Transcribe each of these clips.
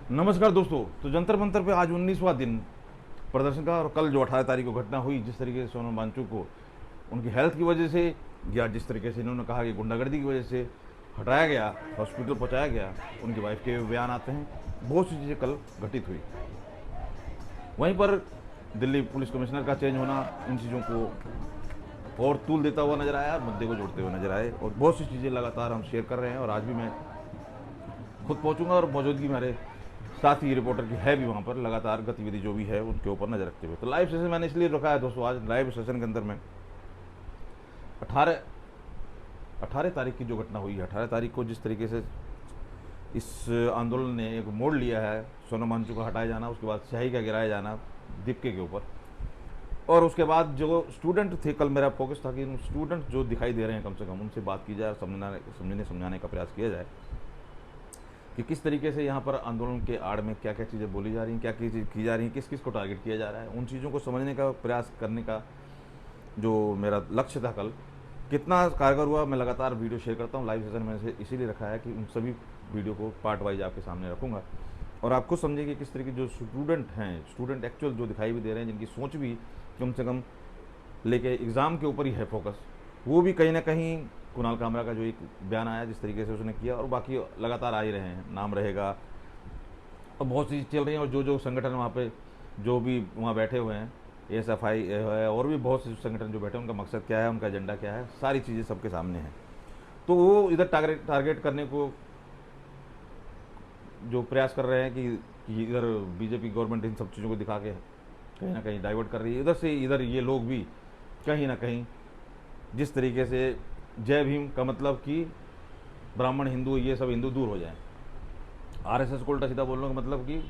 नमस्कार दोस्तों। तो जंतर मंतर पे आज 19वां दिन प्रदर्शन का, और कल जो 18 तारीख को घटना हुई, जिस तरीके से सोनम वांगचुक को उनकी हेल्थ की वजह से या जिस तरीके से इन्होंने कहा कि गुंडागर्दी की वजह से हटाया गया, हॉस्पिटल पहुंचाया गया, उनकी वाइफ के बयान आते हैं। बहुत सी चीज़ें कल घटित हुई। वहीं पर दिल्ली पुलिस कमिश्नर का चेंज होना इन चीज़ों को और तूल देता हुआ नजर आया, मुद्दे को जोड़ते हुए नजर आए, और बहुत सी चीज़ें लगातार हम शेयर कर रहे हैं। और आज भी मैं खुद पहुंचूंगा और मौजूदगी मेरे साथ ही रिपोर्टर की है भी वहाँ पर, लगातार गतिविधि जो भी है उनके ऊपर नजर रखते हुए। तो लाइव सेशन मैंने इसलिए रखा है दोस्तों, आज लाइव सेशन के अंदर मैं 18 तारीख की जो घटना हुई है, 18 तारीख को जिस तरीके से इस आंदोलन ने एक मोड़ लिया है, सोनम वांगचुक का हटाया जाना, उसके बाद स्याही का गिराया जाना दीपके के ऊपर, और उसके बाद जो स्टूडेंट थे, कल मेरा फोकस था कि स्टूडेंट जो दिखाई दे रहे हैं कम से कम उनसे बात की जाए, समझाने का प्रयास किया जाए कि किस तरीके से यहाँ पर आंदोलन के आड़ में क्या क्या चीज़ें बोली जा रही हैं, क्या क्या चीज़ की जा रही हैं, किस किस को टारगेट किया जा रहा है। उन चीज़ों को समझने का प्रयास करने का जो मेरा लक्ष्य था कल, कितना कारगर हुआ। मैं लगातार वीडियो शेयर करता हूँ, लाइव सेशन मैंने इसीलिए रखा है कि उन सभी वीडियो को पार्ट वाइज आपके सामने रखूँगा और आप खुद समझिए कि किस तरीके जो स्टूडेंट हैं, स्टूडेंट एक्चुअल जो दिखाई भी दे रहे हैं, जिनकी सोच भी कम से कम लेके एग्ज़ाम के ऊपर ही है फोकस, वो भी कहीं ना कहीं कुणाल कामरा का जो एक बयान आया जिस तरीके से उसने किया, और बाकी लगातार आ ही रहे हैं, नाम रहेगा और बहुत सी चल रही हैं। और जो संगठन वहाँ पे जो भी वहाँ बैठे हुए हैं, एएसएफआई है और भी बहुत से संगठन जो बैठे हैं, उनका मकसद क्या है, उनका एजेंडा क्या है, सारी चीज़ें सबके सामने हैं। तो वो इधर टारगेट करने को जो प्रयास कर रहे हैं कि इधर बीजेपी गवर्नमेंट इन सब चीज़ों को दिखा के कहीं ना कहीं डाइवर्ट कर रही है, इधर से इधर ये लोग भी कहीं ना कहीं जिस तरीके से जय भीम का मतलब कि ब्राह्मण हिंदू ये सब हिंदू दूर हो जाएं, आरएसएस को उल्टा सीधा बोलने का मतलब कि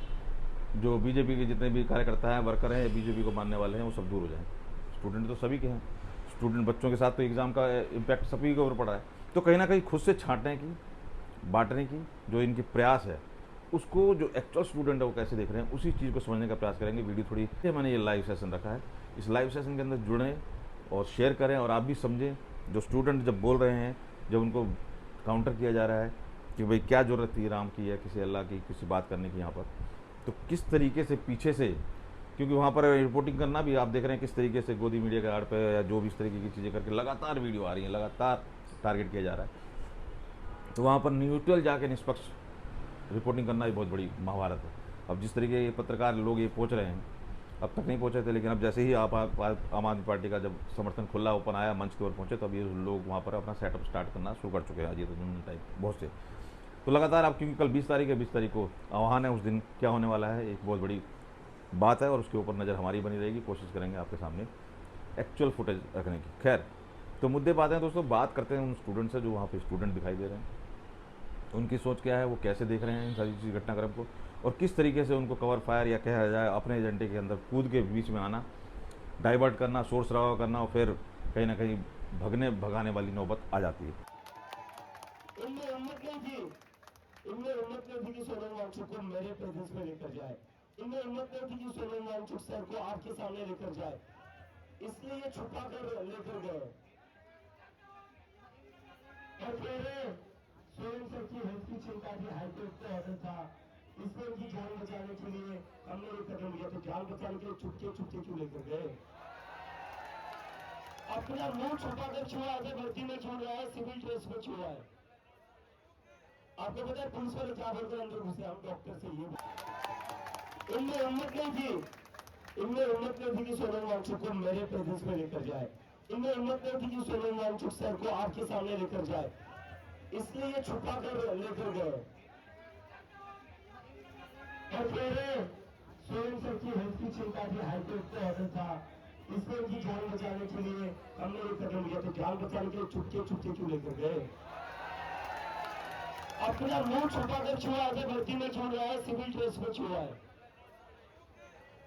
जो बीजेपी के जितने भी कार्यकर्ता हैं, वर्कर हैं, बीजेपी को मानने वाले हैं, वो सब दूर हो जाएं। स्टूडेंट तो सभी के हैं, स्टूडेंट बच्चों के साथ तो एग्ज़ाम का इम्पैक्ट सभी के ऊपर पड़ा है। तो कहीं ना कहीं खुद से छांटने की, बांटने की जो इनकी प्रयास है, उसको जो एक्चुअल स्टूडेंट है वो कैसे देख रहे हैं, उसी चीज़ को समझने का प्रयास करेंगे। वीडियो थोड़ी मैंने ये लाइव सेशन रखा है, इस लाइव सेशन के अंदर जुड़ें और शेयर करें, और आप भी समझें जो स्टूडेंट जब बोल रहे हैं, जब उनको काउंटर किया जा रहा है कि भाई क्या ज़रूरत थी राम की या किसी अल्लाह की किसी बात करने की यहाँ पर, तो किस तरीके से पीछे से, क्योंकि वहाँ पर रिपोर्टिंग करना भी आप देख रहे हैं किस तरीके से गोदी मीडिया के आड़ पे या जो भी इस तरीके की चीज़ें करके लगातार वीडियो आ रही हैं, लगातार टारगेट किया जा रहा है। तो वहाँ पर न्यूट्रल जाके निष्पक्ष रिपोर्टिंग करना भी बहुत बड़ी महाभारत है। अब जिस तरीके ये पत्रकार लोग ये पहुँच रहे हैं, अब तक नहीं पहुँचे थे, लेकिन अब जैसे ही आप आम आदमी पार्टी का जब समर्थन खुला ओपन आया, मंच की ओर पहुँचे, तो अब ये लोग वहाँ पर अपना सेटअप स्टार्ट करना शुरू कर चुके हैं, अजीत टाइप बहुत से। तो लगातार आप, क्योंकि कल 20 तारीख है, 20 तारीख को आह्वान है, उस दिन क्या होने वाला है एक बहुत बड़ी बात है, और उसके ऊपर नज़र हमारी बनी रहेगी। कोशिश करेंगे आपके सामने एक्चुअल फुटेज रखने की। खैर, तो मुद्दे बात हैं दोस्तों, बात करते हैं उन स्टूडेंट से जो वहाँ पे स्टूडेंट दिखाई दे रहे हैं, उनकी सोच क्या है, वो कैसे देख रहे हैं इन सारी चीज़ घटनाक्रम को, और किस तरीके से उनको कवर फायर या कहा जाए अपने एजेंडे के अंदर कूद के बीच में आना, डाइवर्ट करना, शोर शराबा करना, और फिर कहीं ना कहीं भगाने वाली नौबत आ जाती है। इनमें हिम्मत नहीं थी, इनमें हिम्मत नहीं थी कि सोनम वांगचुक को मेरे प्रेजेंस में लेकर जाए, इनमें हिम्मत नहीं थी कि सोनम वांगचुक सर को आपके सामने लेकर जाए, इसलिए ये छुपा कर लेकर गए। और फिर सोनम सर की हेल्थ की चिंता थी, हाईकोर्ट का ऑर्डर था, इसमें उनकी जान बचाने के लिए हमने ये कदम लिया। तो जान बचाने के लिए चुपके चुपके क्यों लेकर गए? अपना मुंह छुपा कर छुआ, आगे भर्ती में छू रहा है, सिविल ड्रेस में छुआ है। आपको पता है पुलिस वाले क्या बोलते हैं अंदर घुसे, हम डॉक्टर से ये। इनमें हिम्मत नहीं थी, इनमें हिम्मत नहीं थी कि सोनम वांगचुक को मेरे प्रेजेंस में लेकर जाए, इनमें हिम्मत नहीं थी कि सोनम वांगचुक सर को आपके सामने लेकर जाए, इसलिए ये छुपा कर लेकर गए। और फिर सोनम सर की हेल्थ की चिंता थी, हाईकोर्ट का ऑर्डर था, इसमें उनकी जान बचाने के लिए हमने ये कदम लिया। तो जान बचाने के लिए चुपके चुपके क्यों लेकर गए? अपना मुंह छुपा कर छुआ, आगे भर्ती में छू रहा है, सिविल ड्रेस में छुआ है।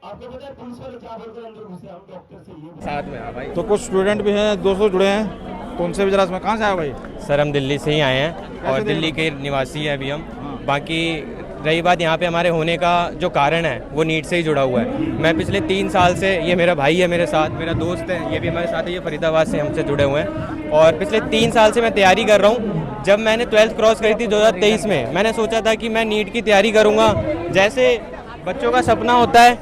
आपको पता है पुलिस वाले क्या बोलते हैं अंदर घुसे, हम डॉक्टर से ये साथ में। हाँ भाई। तो कुछ स्टूडेंट भी हैं, 200 जुड़े हैं, तो उनसे भी जरा इसमें कहाँ से आए भाई? सर हम दिल्ली से ही आए हैं और देख दिल्ली रहे के निवासी हैं अभी हम। बाकी रही बात यहाँ पे हमारे होने का जो कारण है वो नीट से ही जुड़ा हुआ है। मैं पिछले 3 साल से, ये मेरा भाई है मेरे साथ, मेरा दोस्त है, ये भी हमारे साथ है, ये फरीदाबाद से हमसे जुड़े हुए हैं, और पिछले 3 साल से मैं तैयारी कर रहा हूँ। जब मैंने 12th क्रॉस करी थी 2023 में, मैंने सोचा था कि मैं नीट की तैयारी करूँगा। जैसे बच्चों का सपना होता है,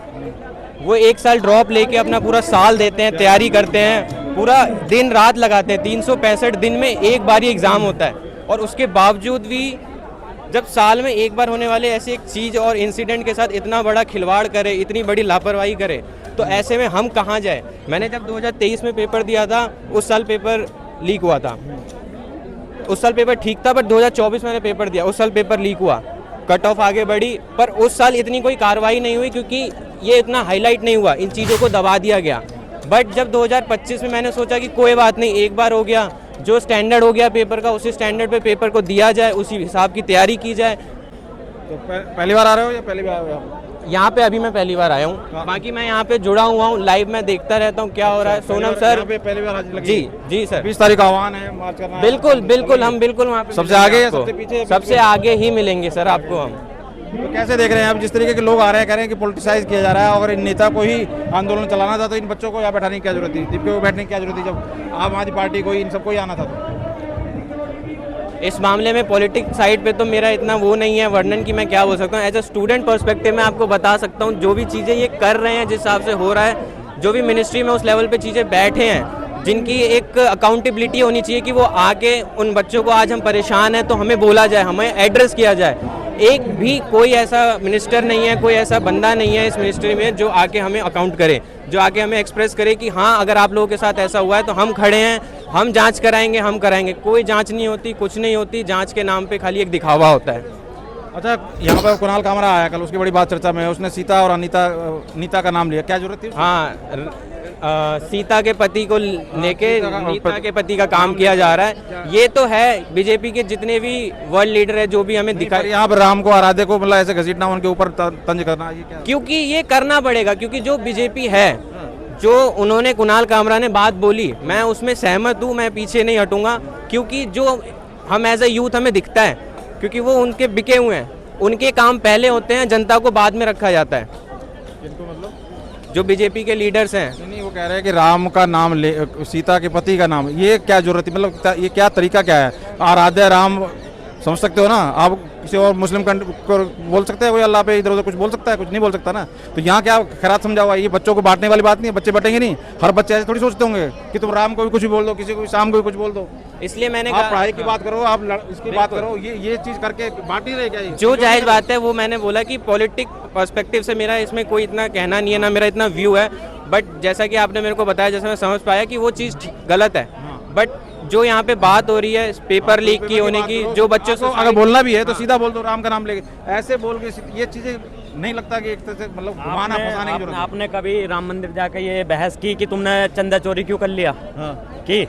वो 1 साल ड्रॉप लेके अपना पूरा साल देते हैं, तैयारी करते हैं, पूरा दिन रात लगाते हैं, 365 दिन में एक बार ही एग्ज़ाम होता है, और उसके बावजूद भी जब साल में एक बार होने वाले ऐसी एक चीज़ और इंसिडेंट के साथ इतना बड़ा खिलवाड़ करे, इतनी बड़ी लापरवाही करे, तो ऐसे में हम कहाँ जाए। मैंने जब 2023 में पेपर दिया था, उस साल पेपर लीक हुआ था, उस साल पेपर ठीक था, बट 2024 में मैंने पेपर दिया, उस साल पेपर लीक हुआ, कट ऑफ आगे बढ़ी, पर उस साल इतनी कोई कार्रवाई नहीं हुई क्योंकि ये इतना हाईलाइट नहीं हुआ, इन चीज़ों को दबा दिया गया। बट जब 2025 में मैंने सोचा कि कोई बात नहीं, एक बार हो गया, जो स्टैंडर्ड हो गया पेपर का, उसी स्टैंडर्ड पे पेपर को दिया जाए, उसी हिसाब की तैयारी की जाए। तो पहली बार आ रहे हो या पहली बार आए हो? यहाँ पे अभी मैं पहली बार आया हूँ, बाकी मैं यहाँ पे जुड़ा हुआ हूँ, लाइव में देखता रहता हूँ क्या हो रहा है। सोनम सर यहाँ पे पहली बार हाजिरी लगी? जी जी सर, 20 तारीख का आह्वान है, मार्च करना है। बिल्कुल बिल्कुल, हम बिल्कुल वहाँ पे सबसे आगे या आपको, सबसे पीछे? सबसे आगे ही मिलेंगे सर आपको हम। तो कैसे देख रहे हैं आप, जिस तरीके के लोग आ रहे हैं, कह रहे हैं कि पॉलिटिसाइज किया जा रहा है, अगर इन नेता को ही आंदोलन चलाना था तो इन बच्चों को यहाँ बैठाने की क्या जरूरत थी, दीप को बैठने की क्या जरूरत थी, जब आम आदमी पार्टी को ही, इन सबको ही आना था। तो इस मामले में पॉलिटिक्स साइड पे तो मेरा इतना वो नहीं है वर्णन की मैं क्या बोल सकता हूँ। एज अ स्टूडेंट पर्सपेक्टिव में आपको बता सकता हूँ, जो भी चीज़ें ये कर रहे हैं, जिस हिसाब से हो रहा है, जो भी मिनिस्ट्री में उस लेवल पे चीज़ें बैठे हैं, जिनकी एक अकाउंटेबिलिटी होनी चाहिए कि वो आके उन बच्चों को, आज हम परेशान हैं तो हमें बोला जाए, हमें एड्रेस किया जाए। एक भी कोई ऐसा मिनिस्टर नहीं है, कोई ऐसा बंदा नहीं है इस मिनिस्ट्री में जो आके हमें अकाउंट करे, जो आके हमें एक्सप्रेस करे कि हाँ अगर आप लोगों के साथ ऐसा हुआ है तो हम खड़े हैं, हम जांच कराएंगे, हम कराएंगे। कोई जांच नहीं होती, कुछ नहीं होती, जांच के नाम पे खाली एक दिखावा होता है। अच्छा, यहाँ पर कुणाल कामरा आया कल, उसकी बड़ी बात चर्चा में है, उसने सीता और नीता का नाम लिया, क्या जरूरत थी? हाँ, सीता के पति को लेके नीता के पति का काम किया जा रहा है। ये तो है बीजेपी के जितने भी वर्ल्ड लीडर है, जो भी हमें दिखाई, यहाँ पर राम को, आराध्य को मतलब ऐसे घसीटना, उनके ऊपर तंज करना, ये क्या? क्योंकि ये करना पड़ेगा, क्योंकि जो बीजेपी है, जो उन्होंने कुणाल कामरा ने बात बोली, मैं उसमें सहमत हूँ, मैं पीछे नहीं हटूंगा, क्योंकि जो हम एज ए यूथ हमें दिखता है, क्योंकि वो उनके बिके हुए हैं, उनके काम पहले होते हैं, जनता को बाद में रखा जाता है। मतलब जो बीजेपी के लीडर्स हैं, नहीं, वो कह रहे हैं कि राम का नाम ले, सीता के पति का नाम, ये क्या जरूरत है, मतलब ये क्या तरीका क्या है? आराध्य राम समझ सकते हो ना आप, किसी और मुस्लिम को बोल सकते हैं, कोई अल्लाह पे इधर उधर कुछ बोल सकता है? कुछ नहीं बोल सकता ना। तो यहाँ क्या खैरात समझा हुआ है? ये बच्चों को बांटने वाली बात नहीं है, बच्चे बटेंगे नहीं, हर बच्चे ऐसे थोड़ी सोचते होंगे कि तुम राम को भी कुछ भी बोल दो, किसी को भी शाम को भी कुछ बोल दो। इसलिए मैंने आप पढ़ाई की बात करो, आप इसकी बात करो, ये चीज करके बांट ही रहे क्या? जो जायज बात है वो मैंने बोला कि पॉलिटिक पर्सपेक्टिव से मेरा इसमें कोई इतना कहना नहीं है, ना मेरा इतना व्यू है, बट जैसा कि आपने मेरे को बताया, जैसे मैं समझ पाया कि वो चीज़ गलत है। बट जो यहाँ पे बात हो रही है पेपर लीक की होने की, जो बच्चों को अगर बोलना भी है तो सीधा बोल दो, राम का नाम लेके, ऐसे बोल के ये चीजें नहीं लगता कि एक तरह से मतलब घुमाना फंसाने की जरूरत है? आपने कभी राम मंदिर जाकर ये बहस की कि तुमने चंदा चोरी क्यों कर लिया? हाँ। की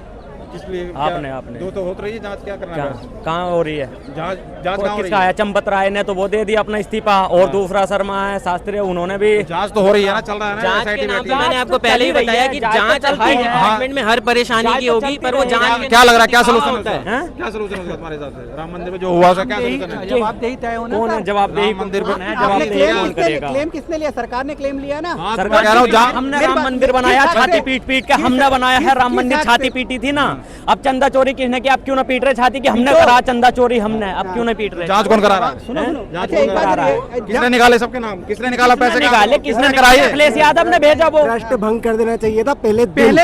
किस लिए? आपने दो तो होत रही है, जांच क्या करना है? कहाँ हो रही है जांच कहाँ हो रही किसका है? चंपत राय ने तो वो दे दिया अपना इस्तीफा, और दूसरा शर्मा है शास्त्री, उन्होंने भी। जांच तो हो रही है ना, चल रहा है ना, जांच के नाम पे मैंने आपको पहले ही बताया कि जांच हर डिपार्टमेंट में हर परेशानी की होगी, पर वो जांच क्या लग रहा है, क्या सोल्यूशन होता है? क्या सोल्यूशन होगा तुम्हारे हिसाब से? राम मंदिर में जो हुआ उसका क्या सोल्यूशन है? जवाबदेही तय होना। कौन है जवाबदेही? मंदिर पर जवाबदेही कौन करेगा? क्लेम किसने लिया? सरकार ने क्लेम लिया ना। सरकार कह रहा हूँ, हमने राम मंदिर बनाया, छाती पीट पीट के हमने बनाया है राम मंदिर, छाती पीटी थी ना। अब चंदा चोरी किसने की? आप क्यों ना पीट रहे छाती की? हमने करा चंदा चोरी हमने, अब क्यों ना पीट रहे? जांच कौन करा रहा है? जांच कौन करा रहा है? किसने निकाले सबके नाम? किसने निकाला पैसे? निकाले किसने कराई? अखिलेश यादव ने भेजा वो। ट्रस्ट भंग कर देना चाहिए था पहले दिन।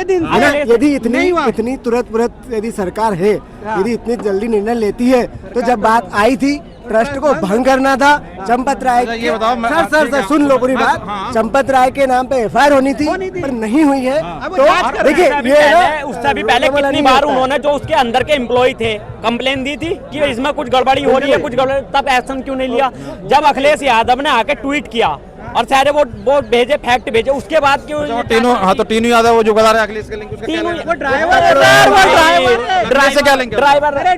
यदि इतनी तुरंत यदि सरकार है, यदि इतनी जल्दी निर्णय लेती है, तो जब बात आई थी ट्रस्ट को भंग करना था, चंपत राय, ये बताओ सर सुन लो पूरी बात, चंपत राय के नाम पे एफआईआर होनी थी, पर नहीं हुई है। तो देखिए ये उससे भी पहले कितनी बार उन्होंने जो उसके अंदर के एम्प्लॉय थे कंप्लेन दी थी कि इसमें कुछ गड़बड़ी हो रही है, कुछ गड़बड़ी, तब एक्शन क्यों नहीं लिया? जब अखिलेश यादव ने आके ट्वीट किया और सारे वो भेजे, फैक्ट भेजे, उसके बाद क्यों? तीनों, हाँ तो तीनों यादव वो जो गधा रहा है अखिलेश के लिंक, उसका क्या लिंक? वो ड्राइवर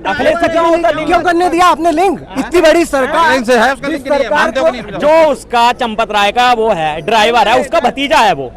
अखिलेश से क्यों होता लिंक? क्यों करने दिया आपने लिंक? इतनी बड़ी सरकार से है उसका लिंक नहीं है, मानते हो नहीं? जो उसका चंपत राय का वो है ड्राइवर है, उसका भतीजा है वो,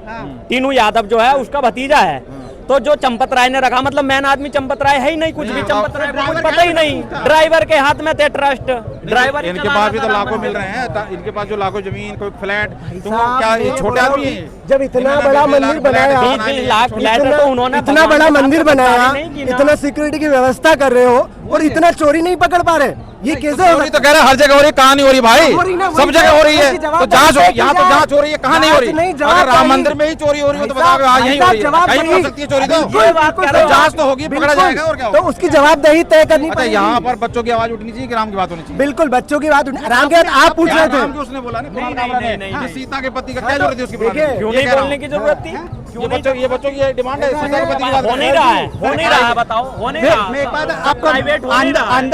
तीनू यादव जो है उसका भतीजा है। तो जो चंपत राय ने रखा, मतलब मैन आदमी चंपत राय है ही नहीं, कुछ भी चंपत राय को कुछ पता ही नहीं। ड्राइवर के हाथ में थे ट्रस्ट, ड्राइवर इनके पास भी तो लाखों मिल रहे हैं, इनके पास जो लाखों जमीन, कोई फ्लैट, तो क्या ये छोटे आदमी हैं? जब इतना बड़ा मंदिर बनाया, 20 लाख फ्लैट तो उन्होंने इतना बड़ा मंदिर बनाया, इतना सिक्योरिटी की व्यवस्था कर रहे हो और इतना चोरी नहीं पकड़ पा रहे, ये कैसे हो? तो कह रहे हर जगह हो रही है, कहाँ नहीं हो रही भाई? सब जगह हो रही है, तो जांच हो, यहाँ तो जांच हो रही है, कहाँ नहीं हो रही? अगर राम मंदिर में ही चोरी हो रही हो तो बताओ, हाँ यही हो रही है, कहीं हो सकती है चोरी? तो जांच तो होगी, पकड़ा जाएगा और क्या तो होगा? उसकी जवाबदेही तय करनी अच्छा, यहाँ पर बच्चों की आवाज उठनी चाहिए कि राम की बात होनी चाहिए? बिल्कुल बच्चों की बात, राम के बात आप पूछ रहे थे। राम की उसने बोला नहीं, सीता के पति का क्या जरूरत है उसकी बुलाने की? क्यों नहीं बोलने की जरूरत थी? ये बच्चों की डिमांड है, सीता के पति की बात हो नहीं रहा है, हो नहीं रहा है, बताओ, हो नहीं रहा। मैं एक बात आपको, प्राइवेट हो नहीं रहा है।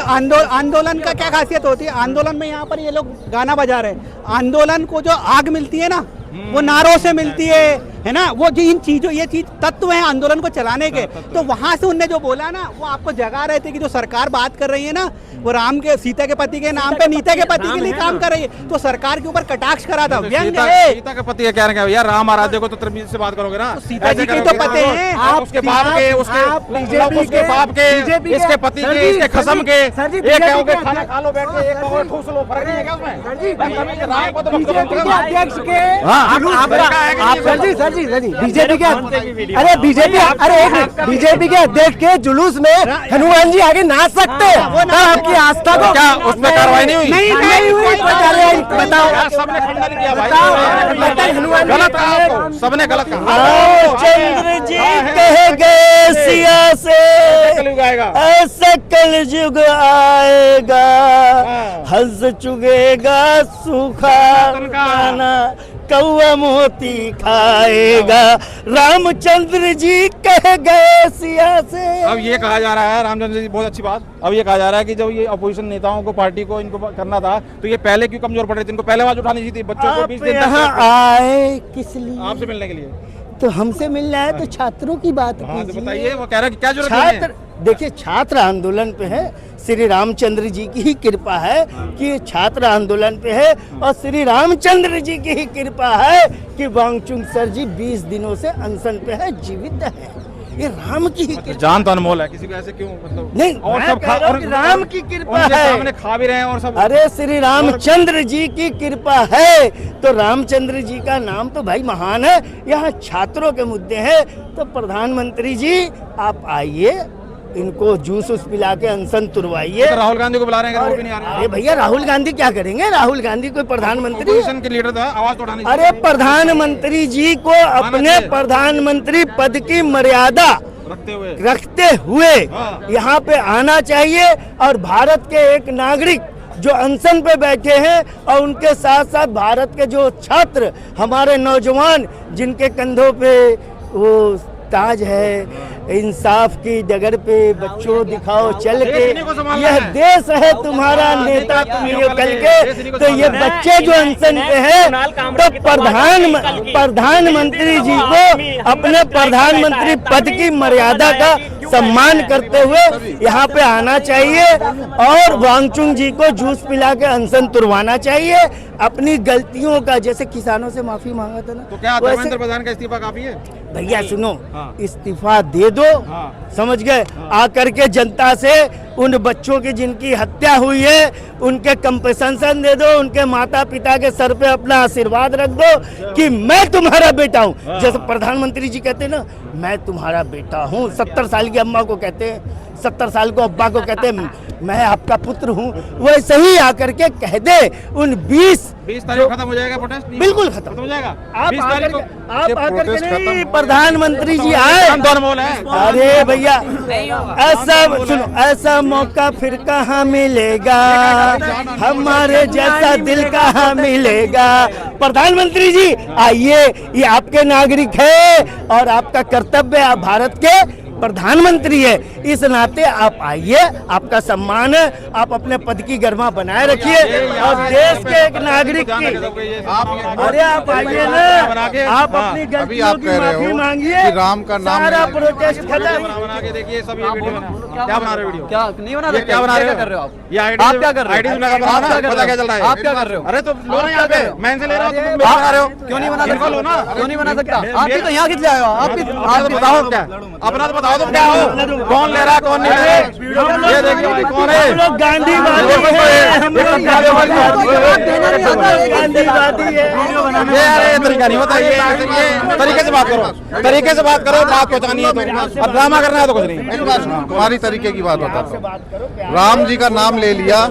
आंदोलन का क्या खासियत होती है? आंदोलन में यहाँ पर ये लोग गाना बजा रहे हैं, आंदोलन को जो आग मिलती है ना, वो नारों से मिलती है ना, वो जो इन चीजों, ये चीज तत्व है आंदोलन को चलाने के। तो वहां से उनने जो बोला ना, वो आपको जगा रहे थे कि जो सरकार बात कर रही है ना, वो राम के, सीता के पति के नाम पे, नीता के पति के लिए काम कर रही है, तो सरकार के ऊपर कटाक्ष करा था, व्यंग है। सीता के पति का क्या है यार? राम आराध्य को तो तमीज से बात करोगे ना, सीता जी के तो पते हैं, आप उसके बाप के, उसके बाप के, इसके पति के, इसके खसम के, एक कहोगे खाना खा लो बैठ के, एक कहोगे ठूस लो, फर्क नहीं है क्या उसमें? राम को तो अध्यक्ष के बीजेपी के अध्यक्ष के जुलूस में हनुमान जी आगे नाच सकते हैं? आपकी आस्था को क्या उसमें कार्रवाई नहीं हुई? नहीं हुई, बताओ। सबने खंडन किया भाई, गलत कहा आपको, सबने गलत कहा। चंद्र जी कह गए सिया से ऐसा कलयुग आएगा, हंस चुगेगा सूखा खाना, कौआ मोती खाएगा, रामचंद्र जी कह गए सिया से। अब ये कहा जा रहा है, रामचंद्र जी, बहुत अच्छी बात, अब ये कहा जा रहा है कि जब ये अपोजिशन नेताओं को, पार्टी को, इनको करना था तो ये पहले क्यों कमजोर पड़ रहे थे? इनको पहले आवाज उठानी चाहिए थी। बच्चों को 20 दिन यहाँ आए किस लिए? आपसे मिलने के लिए। तो हमसे मिलना है तो छात्रों की बात हाँ, तो कीजिए। बताइए वो कह रहा है कि क्या जरूरत छात्र, है? देखिए छात्र आंदोलन पे है, श्री रामचंद्र जी की ही कृपा है कि ये छात्र आंदोलन पे है, और श्री रामचंद्र जी की ही कृपा है कि वांगचुक सर जी 20 दिनों से अनशन पे है, जीवित है। ये राम की ही कृपा। जान तो अनमोल है, किसी को ऐसे क्यों मतलब? नहीं, और मैं सब कह रहा हूं कि राम की कृपा है, सामने खा भी रहे हैं और सब। अरे श्री रामचंद्र जी की कृपा है, तो रामचंद्र जी का नाम तो भाई महान है। यहाँ छात्रों के मुद्दे हैं, तो प्रधानमंत्री जी आप आइए, इनको जूस उस पिला के अनशन तुरवाइए। तो राहुल गांधी को बुला रहे हैं, वो भी नहीं आ रहे। अरे भैया राहुल गांधी क्या करेंगे? राहुल गांधी कोई प्रधानमंत्री? अपोजिशन के लीडर था, आवाज तो उठानी अरे प्रधानमंत्री जी को अपने प्रधानमंत्री पद की मर्यादा रखते हुए यहाँ पे आना चाहिए, और भारत के एक नागरिक जो अनशन पे बैठे हैं और उनके साथ साथ भारत के जो छात्र, हमारे नौजवान जिनके कंधों पे वो ताज है, इंसाफ की डगर पे बच्चों दिखाओ चल के, यह देश है तुम्हारा, नेता तुम ये कल के। तो ये बच्चे जो अनशन पे हैं, तो प्रधानमंत्री जी को अपने प्रधानमंत्री पद की मर्यादा का सम्मान करते हुए यहाँ पे आना चाहिए, और वांगचुक जी को जूस पिला के अनशन तुरवाना चाहिए। अपनी गलतियों का, जैसे किसानों से माफी मांगा था ना, तो क्या धर्मेंद्र प्रधान का इस्तीफा काफी है? भैया सुनो, इस्तीफा दे दो, समझ गए, आकर के जनता से उन बच्चों की जिनकी हत्या हुई है उनके कंपनसेशन दे दो, उनके माता पिता के सर पे अपना आशीर्वाद रख दो कि मैं तुम्हारा बेटा हूँ। जैसे प्रधानमंत्री जी कहते हैं ना, मैं तुम्हारा बेटा हूँ, 70 साल की अम्मा को कहते हैं, 70 साल को अब्बा को कहते हैं मैं आपका पुत्र हूँ, वैसे ही आकर के कह दे उन 20 तारीख खत्म हो जाएगा प्रोटेस्ट? बिल्कुल खत्म हो जाएगा। आप आकर के नहीं, प्रधानमंत्री जी आए। अरे भैया ऐसा सुनो, ऐसा मौका फिर कहाँ मिलेगा, हमारे जैसा दिल कहाँ मिलेगा। प्रधानमंत्री जी आइए, ये आपके नागरिक है और आपका कर्तव्य है, आप भारत के प्रधानमंत्री है, इस नाते आप आइए, आपका सम्मान है, आप अपने पद की गरिमा बनाए रखिए और देश के एक नागरिक की अरे आप आइए ना, आप अपनी गलतियों की माफी मांगिए, राम का नाम सारा प्रोटेस्ट खत्म। देखिए सब ये वीडियो क्या बना रहे हो? वीडियो क्या नहीं बना? क्या बना रहे हो आप? ये आईडी आप क्या कर रहे हो? आईडी बना के बनाना, पता क्या चल रहा है? आप क्या कर रहे हो? अरे तो लो ना यहाँ पे, मैं इनसे ले रहा हूँ, तुम बना रहे हो, क्यों नहीं बना सकता? लो ना, क्यों नहीं बना सकता? आप भी तो यहाँ खिंच लाए हो। आप भी आप बताओ क्या, अपना तो बताओ तुम क्या हो, कौन ले रहा है कौन नहीं ले रहा है? ये देखिए भाई कौन है? हम लोग गांधीवादी हैं, हम लोग गांधीवादी है। ये तरीका नहीं होता, ये तरीके से बात करो, तरीके से बात करो, बात पहुंचानी है तो, और ड्रामा करना है तो कुछ नहीं। तुम्हारी तरीके की बात बताता हूँ। राम जी का नाम ले लिया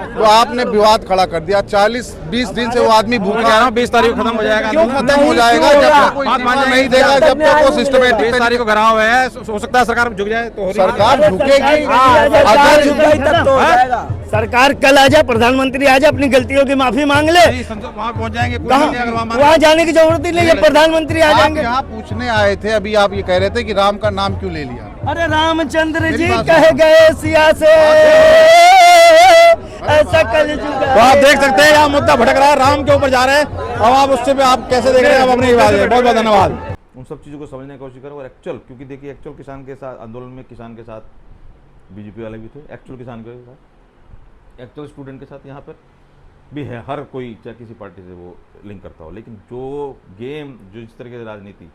तो आपने विवाद खड़ा कर दिया। 40-20 दिन से वो आदमी भूखा है। 20 तारीख खत्म हो जाएगा। क्यों खत्म हो जाएगा? जब तक कोई नहीं देगा, जब तक वो सिस्टमेटिक 20 तारीख को घराव है, हो सकता है सरकार झुक जाए तो सरकार झुकेगी। सरकार कल आ जाए, प्रधानमंत्री आ जाए, अपनी गलतियों की माफी मांग ले, वहाँ पहुँच जाएंगे। वहाँ जाने की जरूरत ही नहीं है, प्रधानमंत्री आ आप जाएंगे। यहाँ पूछने आए थे, अभी आप ये कह रहे थे कि राम का नाम क्यों ले लिया? अरे रामचंद्र जी कह गए सिया से ऐसा कल तो आप देख सकते हैं यहाँ मुद्दा भटक रहा है, राम के ऊपर जा रहे हैं। अब आप उससे पे आप कैसे देख रहे हैं, आप अपनी बात है। बहुत बहुत धन्यवाद। उन सब चीज़ों को समझने की कोशिश करो और एक्चुअल, क्योंकि देखिए एक्चुअल किसान के साथ आंदोलन में किसान के साथ बीजेपी वाले भी थे, एक्चुअल किसान के साथ, एक्चुअल स्टूडेंट के साथ यहाँ पर भी है। हर कोई चाहे किसी पार्टी से वो लिंक करता हो, लेकिन जो गेम जो इस तरीके से राजनीति